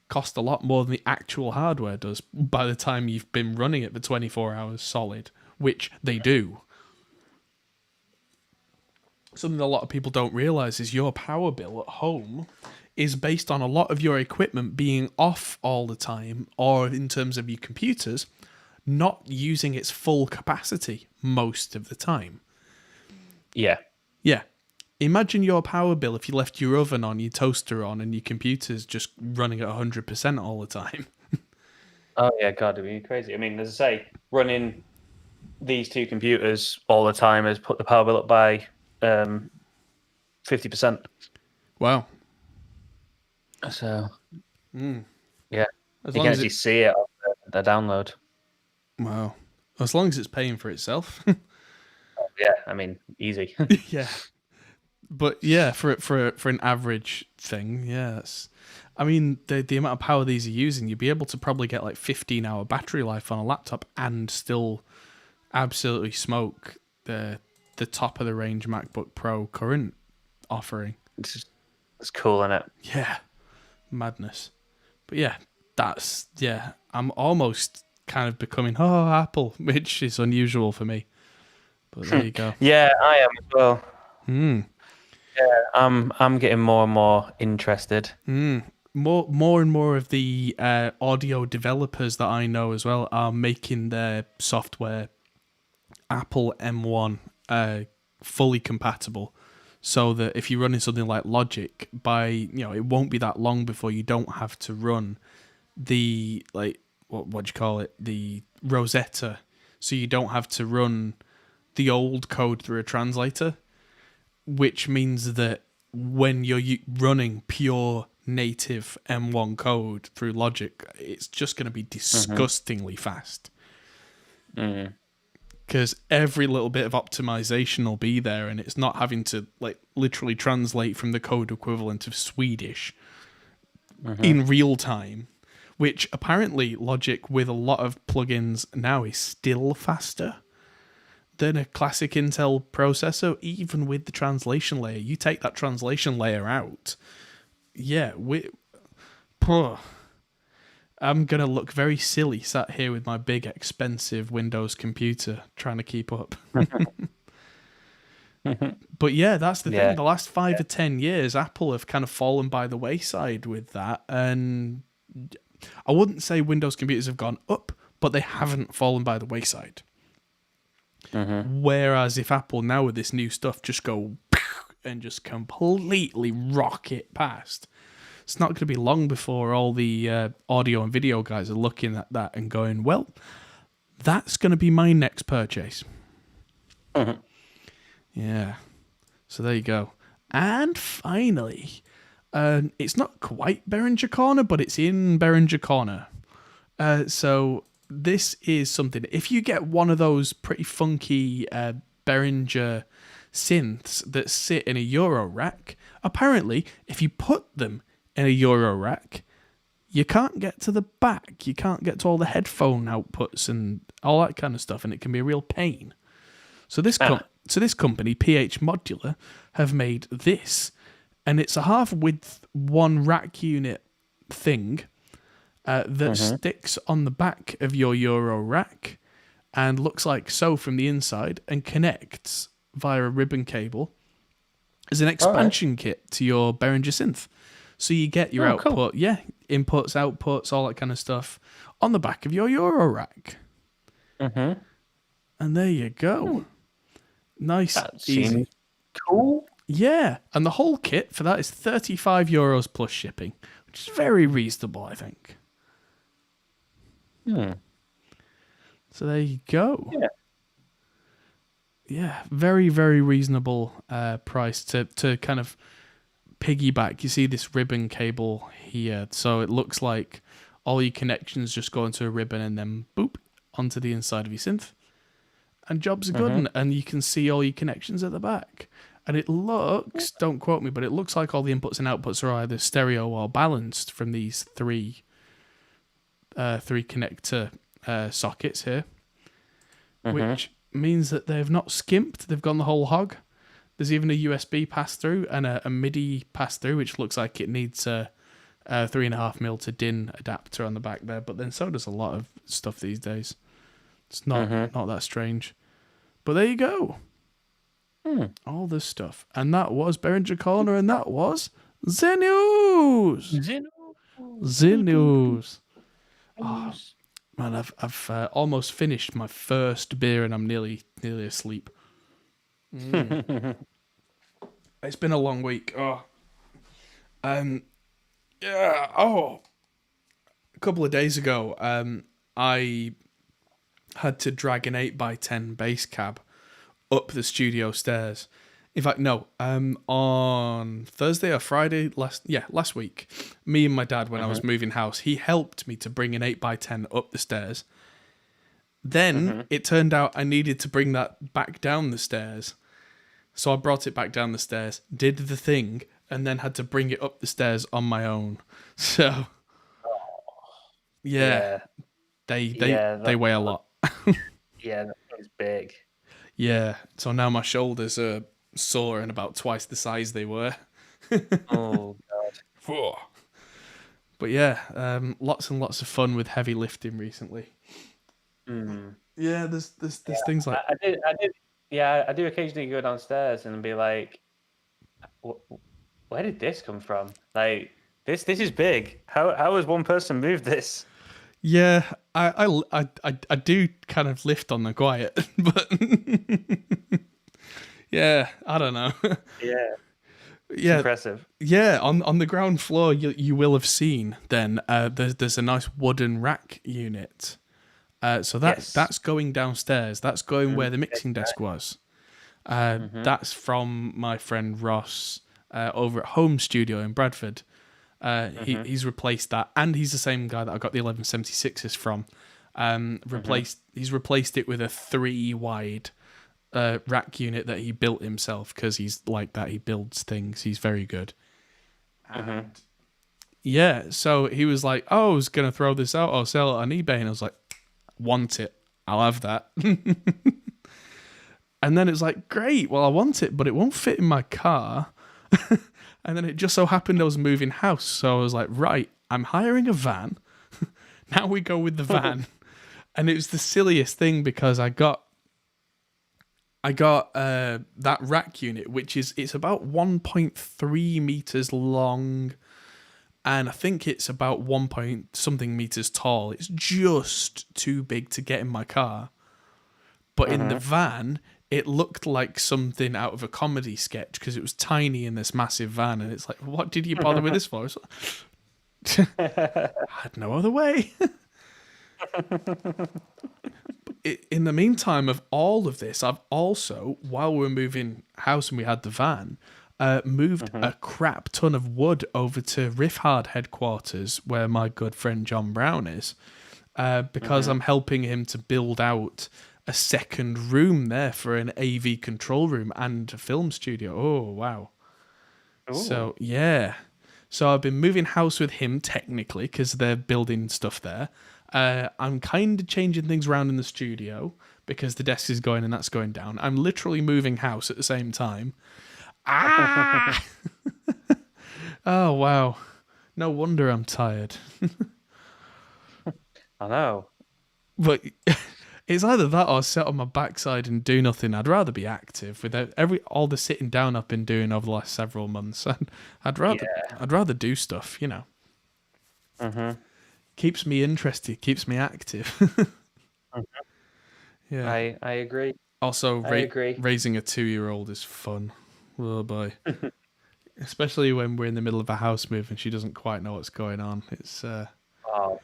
Speaker 1: Cost a lot more than the actual hardware does by the time you've been running it for 24 hours solid, which they do. Something a lot of people don't realize is your power bill at home is based on a lot of your equipment being off all the time, or in terms of your computers, not using its full capacity most of the time.
Speaker 2: Yeah.
Speaker 1: Yeah. Imagine your power bill if you left your oven on, your toaster on, and your computer's just running at 100% all the time.
Speaker 2: Oh, yeah, God, it'd be crazy. I mean, as I say, running these two computers all the time has put the power bill up by 50%.
Speaker 1: Wow.
Speaker 2: So, yeah.
Speaker 1: As
Speaker 2: You
Speaker 1: long
Speaker 2: can
Speaker 1: as
Speaker 2: actually see it on the download.
Speaker 1: Wow. As long as it's paying for itself.
Speaker 2: Yeah, I mean, easy.
Speaker 1: Yeah. But yeah, for an average thing, yes. I mean, the amount of power these are using, you'd be able to probably get like 15-hour battery life on a laptop and still absolutely smoke the top of the range MacBook Pro current offering.
Speaker 2: It's cool, isn't it?
Speaker 1: Yeah. Madness. But yeah, I'm almost kind of becoming Apple, which is unusual for me. But there you go.
Speaker 2: Yeah, I am as well.
Speaker 1: Yeah,
Speaker 2: I'm getting more and more interested.
Speaker 1: More and more of the audio developers that I know as well are making their software Apple M1 fully compatible, so that if you're running something like Logic, it won't be that long before you don't have to run the what do you call it, the Rosetta, so you don't have to run the old code through a translator, which means that when you're running pure native M1 code through Logic, it's just going to be disgustingly fast. Because every little bit of optimization will be there, and it's not having to literally translate from the code equivalent of Swedish in real time, which apparently Logic with a lot of plugins now is still faster than a classic Intel processor, even with the translation layer. You take that translation layer out, I'm going to look very silly sat here with my big, expensive Windows computer trying to keep up. But yeah, that's the thing. The last 5 or 10 years, Apple have kind of fallen by the wayside with that. And I wouldn't say Windows computers have gone up, but they haven't fallen by the wayside. Whereas if Apple now with this new stuff just go and just completely rocket past, it's not going to be long before all the audio and video guys are looking at that and going, well, that's going to be my next purchase. Yeah. So there you go. And finally, it's not quite Behringer Corner, but it's in Behringer Corner. So this is something. If you get one of those pretty funky Behringer synths that sit in a Eurorack, apparently, if you put them in a Eurorack, you can't get to the back. You can't get to all the headphone outputs and all that kind of stuff, and it can be a real pain. So this company, PH Modular, have made this, and it's a half-width one rack unit thing that sticks on the back of your Eurorack and looks like so from the inside and connects via a ribbon cable as an expansion kit to your Behringer synth. So you get your output, inputs, outputs, all that kind of stuff on the back of your Eurorack. And there you go. Nice,
Speaker 2: That
Speaker 1: easy.
Speaker 2: seems cool.
Speaker 1: Yeah, and the whole kit for that is €35 plus shipping, which is very reasonable, I think. So there you go. Yeah, very, very reasonable price to kind of piggyback. You see this ribbon cable here, so it looks like all your connections just go into a ribbon and then boop onto the inside of your synth, and jobs are good. And you can see all your connections at the back, and it looks, don't quote me, but it looks like all the inputs and outputs are either stereo or balanced from these three connector sockets here, which means that they've not skimped, they've gone the whole hog. There's even a USB pass-through and a MIDI pass-through, which looks like it needs a 3.5mm to DIN adapter on the back there, but then so does a lot of stuff these days. It's not that strange. But there you go. All this stuff. And that was Behringer Corner, and that was Z-News! Z-News! Oh, man, I've almost finished my first beer and I'm nearly asleep. It's been a long week. A couple of days ago, I had to drag an 8x10 bass cab up the studio stairs. In fact, no, on Thursday or Friday last week, me and my dad, when I was moving house, he helped me to bring an 8x10 up the stairs. Then it turned out I needed to bring that back down the stairs. So I brought it back down the stairs, did the thing, and then had to bring it up the stairs on my own. So, they weigh a lot.
Speaker 2: Yeah, that thing's big.
Speaker 1: Yeah, so now my shoulders are sore and about twice the size they were.
Speaker 2: Oh, God.
Speaker 1: But yeah, lots and lots of fun with heavy lifting recently. Yeah, there's things like...
Speaker 2: I do occasionally go downstairs and be like, where did this come from? Like, this is big. How has one person moved this?
Speaker 1: Yeah, I do kind of lift on the quiet, but yeah, I don't know.
Speaker 2: Yeah, impressive.
Speaker 1: Yeah, on the ground floor, you will have seen then there's a nice wooden rack unit. So that's going downstairs. That's going where the mixing desk was. That's from my friend Ross over at Home Studio in Bradford. He's replaced that, and he's the same guy that I got the 1176s from. He's replaced it with a 3-wide rack unit that he built himself, because he's like that. He builds things. He's very good. And yeah, so he was like, "Oh, I was gonna throw this out or sell it on eBay," and I was like, "Want it? I'll have that." And then it's like, "Great, well, I want it, but it won't fit in my car." And then it just so happened I was moving house, so I was like, "Right, I'm hiring a van." Now we go with the van. And it was the silliest thing, because I got that rack unit, which it's about 1.3 meters long and I think it's about 1 point something meters tall. It's just too big to get in my car. But in the van, it looked like something out of a comedy sketch because it was tiny in this massive van. And it's like, what did you bother with this for? It's like, I had no other way. In the meantime of all of this, I've also, while we were moving house and we had the van, moved a crap ton of wood over to Riff Hard headquarters, where my good friend John Brown is, because I'm helping him to build out a second room there for an AV control room and a film studio. Oh, wow. Ooh. So, yeah. So I've been moving house with him, technically, because they're building stuff there. I'm kind of changing things around in the studio because the desk is going and that's going down. I'm literally moving house at the same time. Ah! Oh, wow. No wonder I'm tired.
Speaker 2: I know.
Speaker 1: But it's either that or sit on my backside and do nothing. I'd rather be active without all the sitting down I've been doing over the last several months. I'd rather do stuff, you know. Keeps me interested, keeps me active. Yeah,
Speaker 2: I agree.
Speaker 1: Also,
Speaker 2: I agree.
Speaker 1: Raising a 2-year-old is fun. Oh boy, especially when we're in the middle of a house move and she doesn't quite know what's going on. It's
Speaker 2: oh,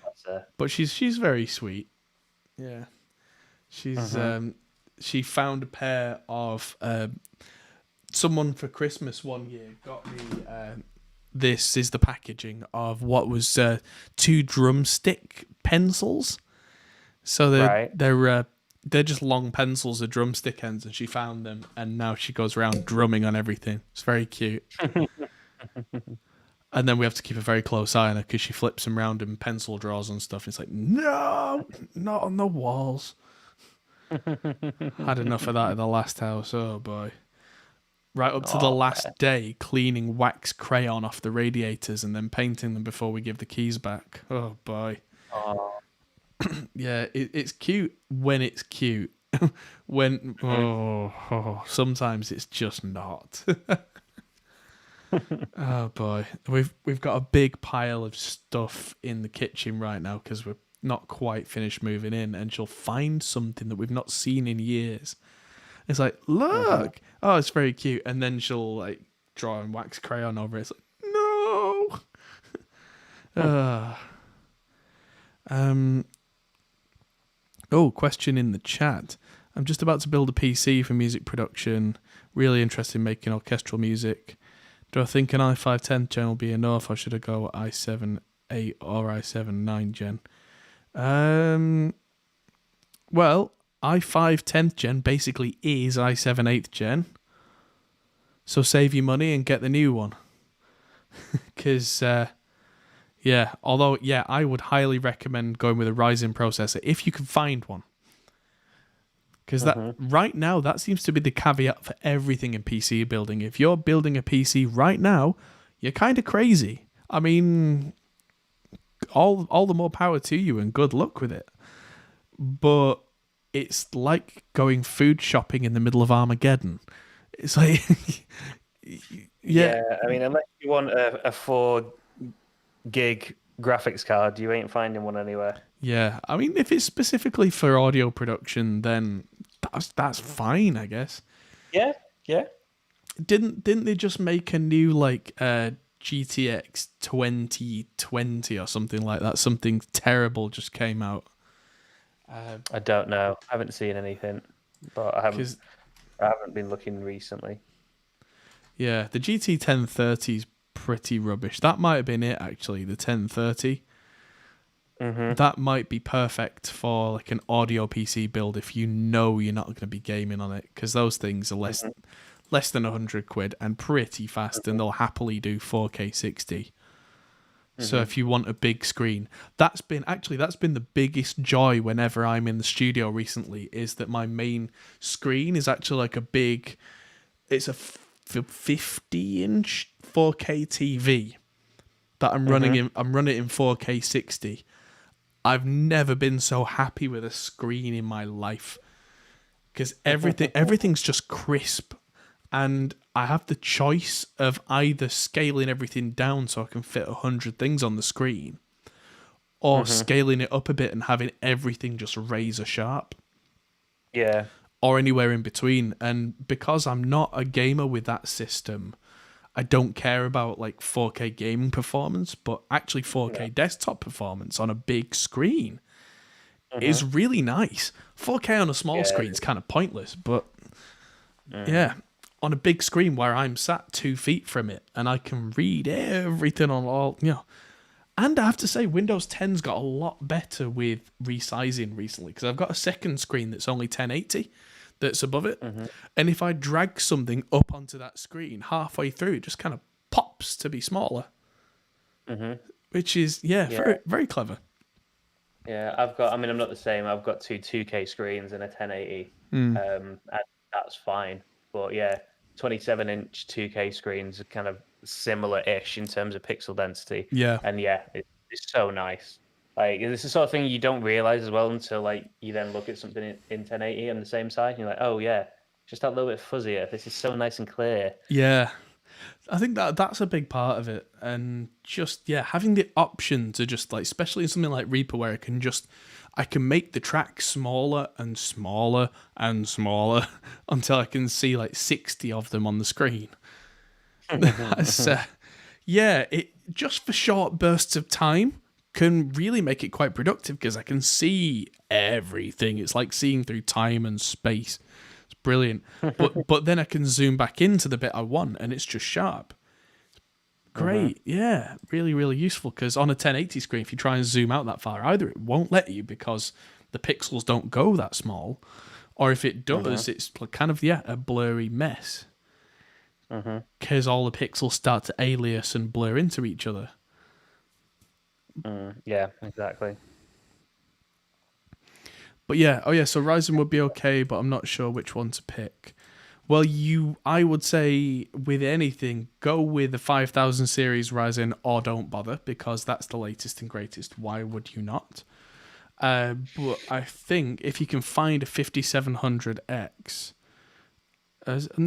Speaker 2: that's her.
Speaker 1: But she's very sweet. Yeah, she's she found a pair of someone for Christmas one year got me. This is the packaging of what was 2 drumstick pencils. So they're just long pencils with drumstick ends, and she found them, and now she goes around drumming on everything. It's very cute. And then we have to keep a very close eye on her because she flips them around in pencil drawers and stuff. It's like, no, not on the walls. Had enough of that in the last house. Oh boy. Right up to the last day, cleaning wax crayon off the radiators and then painting them before we give the keys back. Oh boy. Yeah, it's cute when it's cute. When sometimes it's just not. Oh boy, we've got a big pile of stuff in the kitchen right now because we're not quite finished moving in, and she'll find something that we've not seen in years. It's like, look, oh, it's very cute, and then she'll like draw and wax crayon over it. It's like, no. Oh, question in the chat. I'm just about to build a PC for music production. Really interested in making orchestral music. Do I think an i5 10th gen will be enough, or should I go i7 8 or i7 9 gen? Well, i5 10th gen basically is i7 8th gen. So save your money and get the new one. Because, although I would highly recommend going with a Ryzen processor if you can find one. Because right now, that seems to be the caveat for everything in PC building. If you're building a PC right now, you're kind of crazy. I mean, all the more power to you and good luck with it. But it's like going food shopping in the middle of Armageddon. It's like,
Speaker 2: yeah. I mean, unless you want a 4 gig graphics card, you ain't finding one anywhere.
Speaker 1: Yeah, I mean, if it's specifically for audio production, then that's fine, I guess.
Speaker 2: Yeah.
Speaker 1: Didn't they just make a new like GTX 2020 or something like that? Something terrible just came out.
Speaker 2: I don't know. I haven't seen anything, but I haven't been looking recently.
Speaker 1: Yeah, the GT 1030 is pretty rubbish. That might have been it actually. The 1030. That might be perfect for like an audio PC build if you know you're not going to be gaming on it, because those things are less than £100 and pretty fast, and they'll happily do 4K 60. So if you want a big screen, that's been the biggest joy whenever I'm in the studio recently, is that my main screen is actually like it's a 50-inch 4K TV that I'm running in 4K 60. I've never been so happy with a screen in my life, because everything's just crisp. and I have the choice of either scaling everything down so I can fit 100 things on the screen, or scaling it up a bit and having everything just razor sharp,
Speaker 2: Yeah.
Speaker 1: or anywhere in between. And because I'm not a gamer with that system, I don't care about like 4K gaming performance, but actually 4K desktop performance on a big screen is really nice. 4K on a small screen is kind of pointless, but yeah, on a big screen where I'm sat 2 feet from it and I can read everything on all, And I have to say, Windows 10's got a lot better with resizing recently, because I've got a second screen that's only 1080 that's above it. And if I drag something up onto that screen halfway through, it just kind of pops to be smaller, which is, very, very clever.
Speaker 2: Yeah, I'm not the same. I've got two 2K screens and a 1080. And that's fine. But yeah, 27-inch 2K screens are kind of similar-ish in terms of pixel density.
Speaker 1: Yeah.
Speaker 2: And yeah, it's so nice. Like, this is the sort of thing you don't realize as well until like you then look at something in 1080 on the same side, and you're like, oh yeah, just that little bit fuzzier. This is so nice and clear.
Speaker 1: Yeah. I think that's a big part of it. And just, having the option to just like, especially in something like Reaper where I can make the track smaller and smaller and smaller until I can see like 60 of them on the screen. That's, it just for short bursts of time can really make it quite productive, because I can see everything. It's like seeing through time and space. It's brilliant. But then I can zoom back into the bit I want and it's just sharp. Great. Yeah, really, really useful, because on a 1080 screen, if you try and zoom out that far, either it won't let you because the pixels don't go that small, or if it does, it's kind of, a blurry mess. Because all the pixels start to alias and blur into each other.
Speaker 2: Yeah, exactly.
Speaker 1: But so Ryzen would be okay, but I'm not sure which one to pick. Well, I would say with anything, go with the 5000 series Ryzen or don't bother, because that's the latest and greatest. Why would you not? But I think if you can find a 5700X,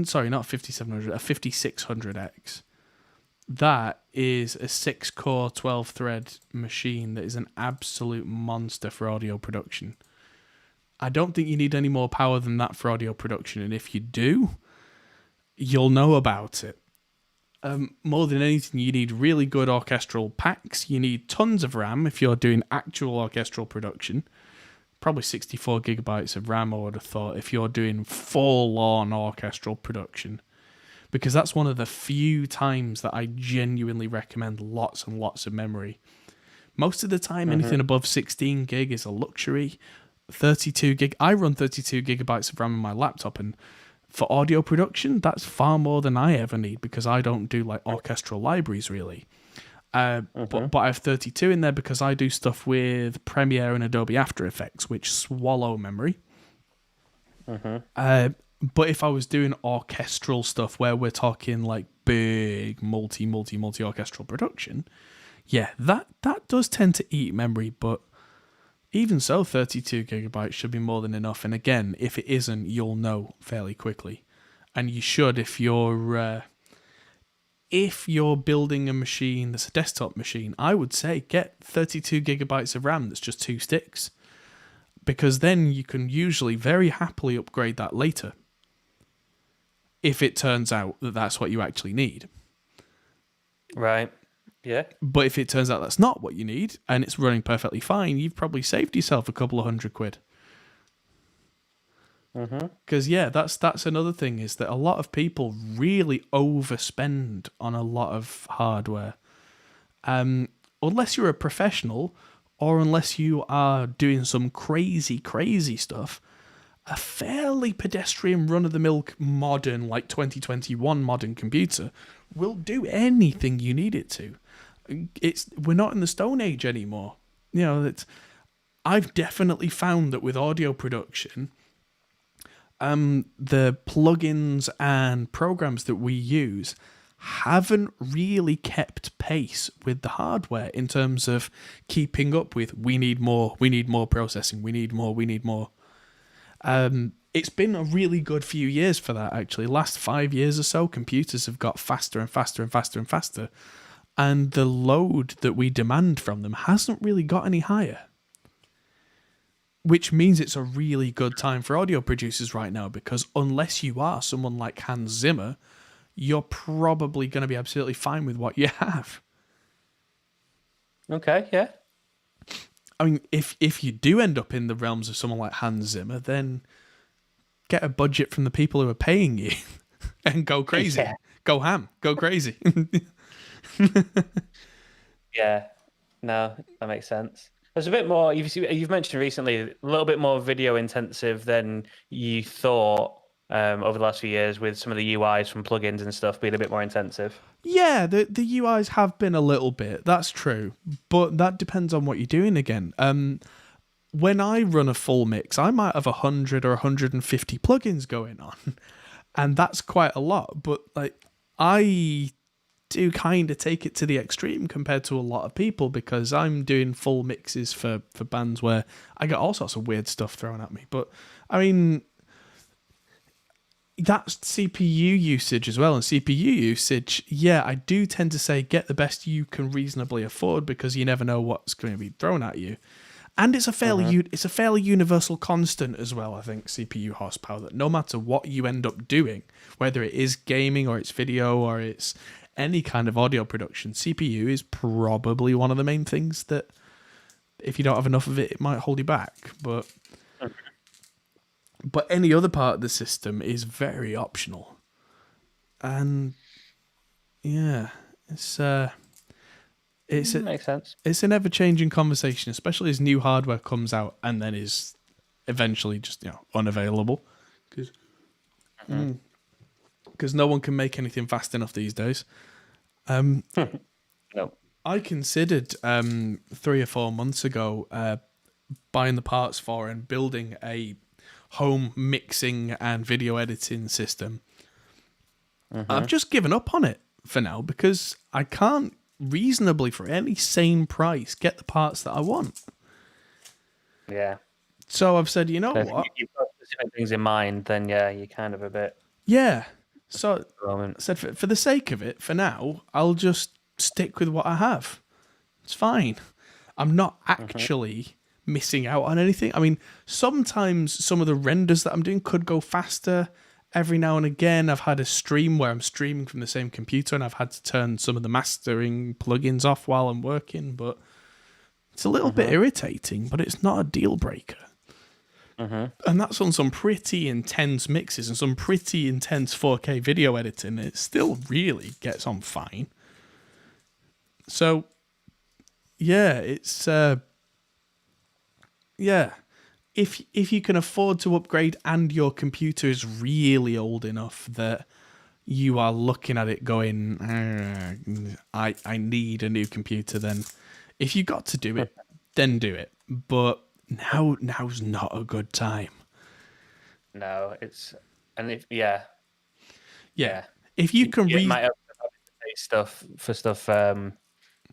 Speaker 1: sorry, not 5700, a 5600X, that is a 6-core, 12-thread machine that is an absolute monster for audio production. I don't think you need any more power than that for audio production, and if you do, you'll know about it. More than anything, you need really good orchestral packs. You need tons of RAM if you're doing actual orchestral production. Probably 64 gigabytes of RAM, I would have thought, if you're doing full-on orchestral production. Because that's one of the few times that I genuinely recommend lots and lots of memory. Most of the time, anything above 16 gig is a luxury. 32 gig. I run 32 gigabytes of RAM on my laptop, and for audio production, that's far more than I ever need, because I don't do like orchestral libraries really. But I have 32 in there because I do stuff with Premiere and Adobe After Effects, which swallow memory. But if I was doing orchestral stuff where we're talking like big multi orchestral production, that does tend to eat memory, but even so, 32 gigabytes should be more than enough. And again, if it isn't, you'll know fairly quickly. And you should if you're building a machine that's a desktop machine. I would say get 32 gigabytes of RAM that's just 2 sticks, because then you can usually very happily upgrade that later if it turns out that that's what you actually need.
Speaker 2: Right. Yeah.
Speaker 1: But if it turns out that's not what you need and it's running perfectly fine, you've probably saved yourself a couple of £100. Because that's another thing, is that a lot of people really overspend on a lot of hardware. Unless you're a professional, or unless you are doing some crazy stuff, a fairly pedestrian run-of-the-mill modern, like 2021 modern computer will do anything you need it to. We're not in the Stone Age anymore. I've definitely found that with audio production, the plugins and programs that we use haven't really kept pace with the hardware in terms of keeping up with we need more processing, we need more. it's been a really good few years for that, actually. Last 5 years or so, computers have got faster and faster and faster and faster. And the load that we demand from them hasn't really got any higher. Which means it's a really good time for audio producers right now, because unless you are someone like Hans Zimmer, you're probably going to be absolutely fine with what you have.
Speaker 2: Okay, yeah.
Speaker 1: I mean, if you do end up in the realms of someone like Hans Zimmer, then get a budget from the people who are paying you and go crazy.
Speaker 2: Yeah.
Speaker 1: Go ham. Go crazy.
Speaker 2: Yeah. No, that makes sense. There's a bit more. You've mentioned recently a little bit more video intensive than you thought over the last few years, with some of the UIs from plugins and stuff being a bit more intensive.
Speaker 1: Yeah, the UIs have been a little bit. That's true, but that depends on what you're doing again. When I run a full mix, I might have 100 or 150 plugins going on, and that's quite a lot. But like, I do kind of take it to the extreme compared to a lot of people, because I'm doing full mixes for bands where I get all sorts of weird stuff thrown at me. But I mean, that's CPU usage as well. And CPU usage, yeah, I do tend to say get the best you can reasonably afford, because you never know what's going to be thrown at you. And it's a fairly universal constant as well, I think, CPU horsepower, that no matter what you end up doing, whether it is gaming or it's video or it's any kind of audio production, CPU is probably one of the main things that, if you don't have enough of it, it might hold you back. But any other part of the system is very optional. And yeah,
Speaker 2: Makes sense.
Speaker 1: It's an ever-changing conversation, especially as new hardware comes out and then is eventually just unavailable, because no one can make anything fast enough these days.
Speaker 2: No.
Speaker 1: I considered 3 or 4 months ago buying the parts for and building a home mixing and video editing system. I've just given up on it for now, because I can't reasonably, for any sane price, get the parts that I want.
Speaker 2: Yeah.
Speaker 1: So I've said, you know
Speaker 2: If
Speaker 1: what?
Speaker 2: you've got specific things in mind, then yeah, you're kind of a bit.
Speaker 1: Yeah. So I
Speaker 2: Moment.
Speaker 1: said, for the sake of it, for now, I'll just stick with what I have. It's fine. I'm not actually missing out on anything. I mean, sometimes some of the renders that I'm doing could go faster. Every now and again, I've had a stream where I'm streaming from the same computer and I've had to turn some of the mastering plugins off while I'm working, but it's a little bit irritating, but it's not a deal breaker. And that's on some pretty intense mixes and some pretty intense 4K video editing. It still really gets on fine. So, yeah, it's... yeah. If you can afford to upgrade and your computer is really old enough that you are looking at it going, I need a new computer, then if you got to do it, then do it. But now's not a good time.
Speaker 2: No, it's if
Speaker 1: Yeah. If you can
Speaker 2: you might have to pay stuff for stuff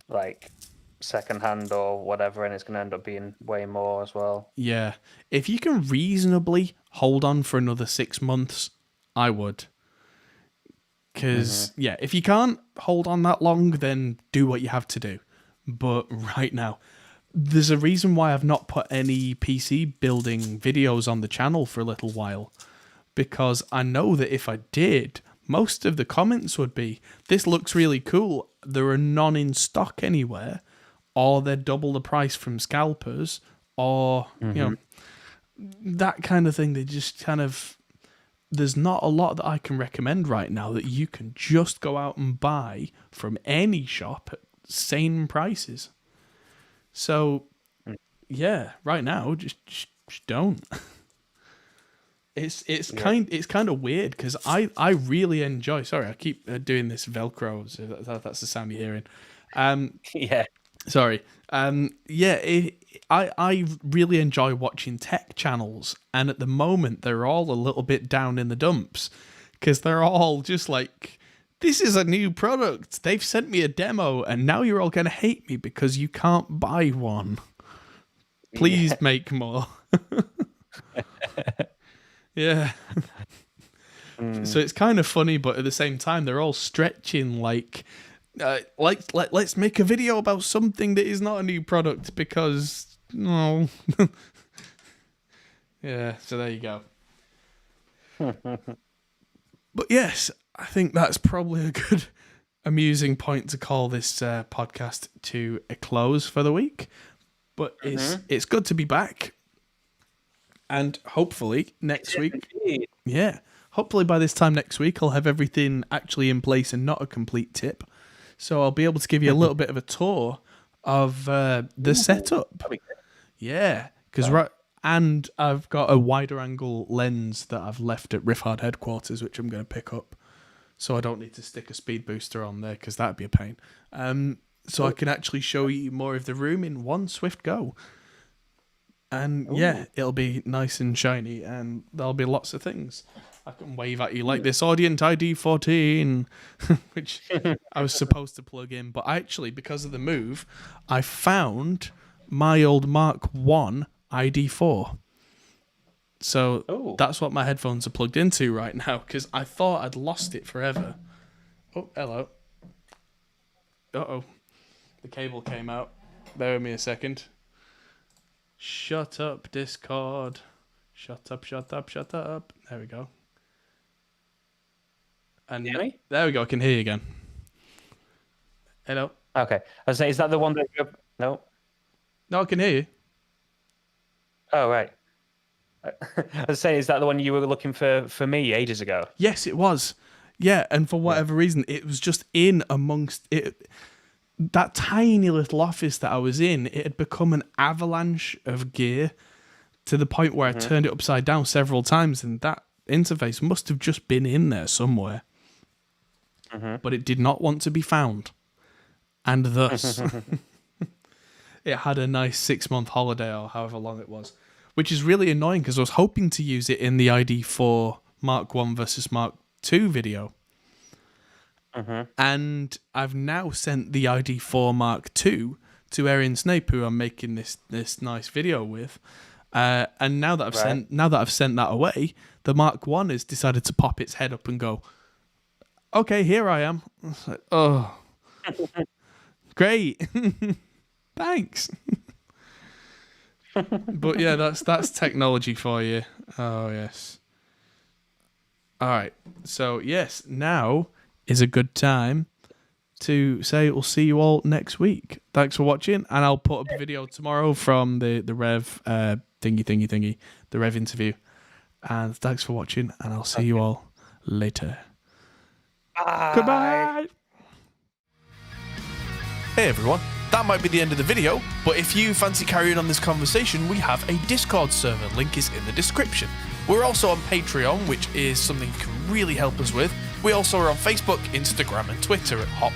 Speaker 2: like secondhand or whatever, and it's going to end up being way more as well.
Speaker 1: Yeah. If you can reasonably hold on for another 6 months, I would. Because, yeah, if you can't hold on that long, then do what you have to do. But right now, there's a reason why I've not put any PC building videos on the channel for a little while. Because I know that if I did, most of the comments would be, this looks really cool. There are none in stock anywhere. Or they're double the price from scalpers, or, that kind of thing. They just kind of... There's not a lot that I can recommend right now that you can just go out and buy from any shop at sane prices. So, yeah, right now, just don't. It's kind of weird, because I really enjoy... Sorry, I keep doing this Velcro, so that's the sound you're hearing.
Speaker 2: Yeah.
Speaker 1: Sorry. I really enjoy watching tech channels, and at the moment they're all a little bit down in the dumps, because they're all just like, this is a new product. They've sent me a demo, and now you're all going to hate me because you can't buy one. Please make more. Yeah. So it's kind of funny, but at the same time, they're all stretching like let's make a video about something that is not a new product because no. Yeah. So there you go. But yes, I think that's probably a good, amusing point to call this podcast to a close for the week. But it's good to be back, and hopefully next week.
Speaker 2: Indeed.
Speaker 1: Yeah. Hopefully by this time next week, I'll have everything actually in place and not a complete tip. So I'll be able to give you a little bit of a tour of the setup.
Speaker 2: That'd be good.
Speaker 1: Yeah, because and I've got a wider angle lens that I've left at Riff Hard headquarters, which I'm going to pick up. So I don't need to stick a speed booster on there because that'd be a pain. So I can actually show you more of the room in one swift go. And yeah, it'll be nice and shiny, and there'll be lots of things. I can wave at you like this Audient ID14, which I was supposed to plug in. But actually, because of the move, I found my old Mark 1 ID4. So that's what my headphones are plugged into right now, because I thought I'd lost it forever. Oh, hello. Uh-oh. The cable came out. Bear with me a second. Shut up, Discord. Shut up, shut up, shut up. There we go. And there we go. I can hear you again. Hello.
Speaker 2: Okay. I was saying, is that the one that No,
Speaker 1: I can hear you.
Speaker 2: Oh, right. I was saying, is that the one you were looking for me ages ago?
Speaker 1: Yes, it was. Yeah, and for whatever reason, it was just in amongst it. That tiny little office that I was in, it had become an avalanche of gear to the point where I turned it upside down several times, and that interface must have just been in there somewhere. But it did not want to be found. And thus, it had a nice 6-month holiday or however long it was, which is really annoying because I was hoping to use it in the ID4 Mark 1 versus Mark 2 video. And I've now sent the ID4 Mark 2 to Erin Snape, who I'm making this nice video with. And now that I've sent that away, the Mark 1 has decided to pop its head up and go, okay, here I am. I was like, oh, great. Thanks. But yeah, that's technology for you. Oh, yes. All right. So, yes, now is a good time to say we'll see you all next week. Thanks for watching, and I'll put up a video tomorrow from the Rev thingy, the Rev interview. And thanks for watching, and I'll see you all later.
Speaker 2: Bye.
Speaker 1: Goodbye. Hey everyone, that might be the end of the video, but if you fancy carrying on this conversation, we have a Discord server, link is in the description. We're also on Patreon, which is something you can really help us with. We also are on Facebook, Instagram and Twitter at Hop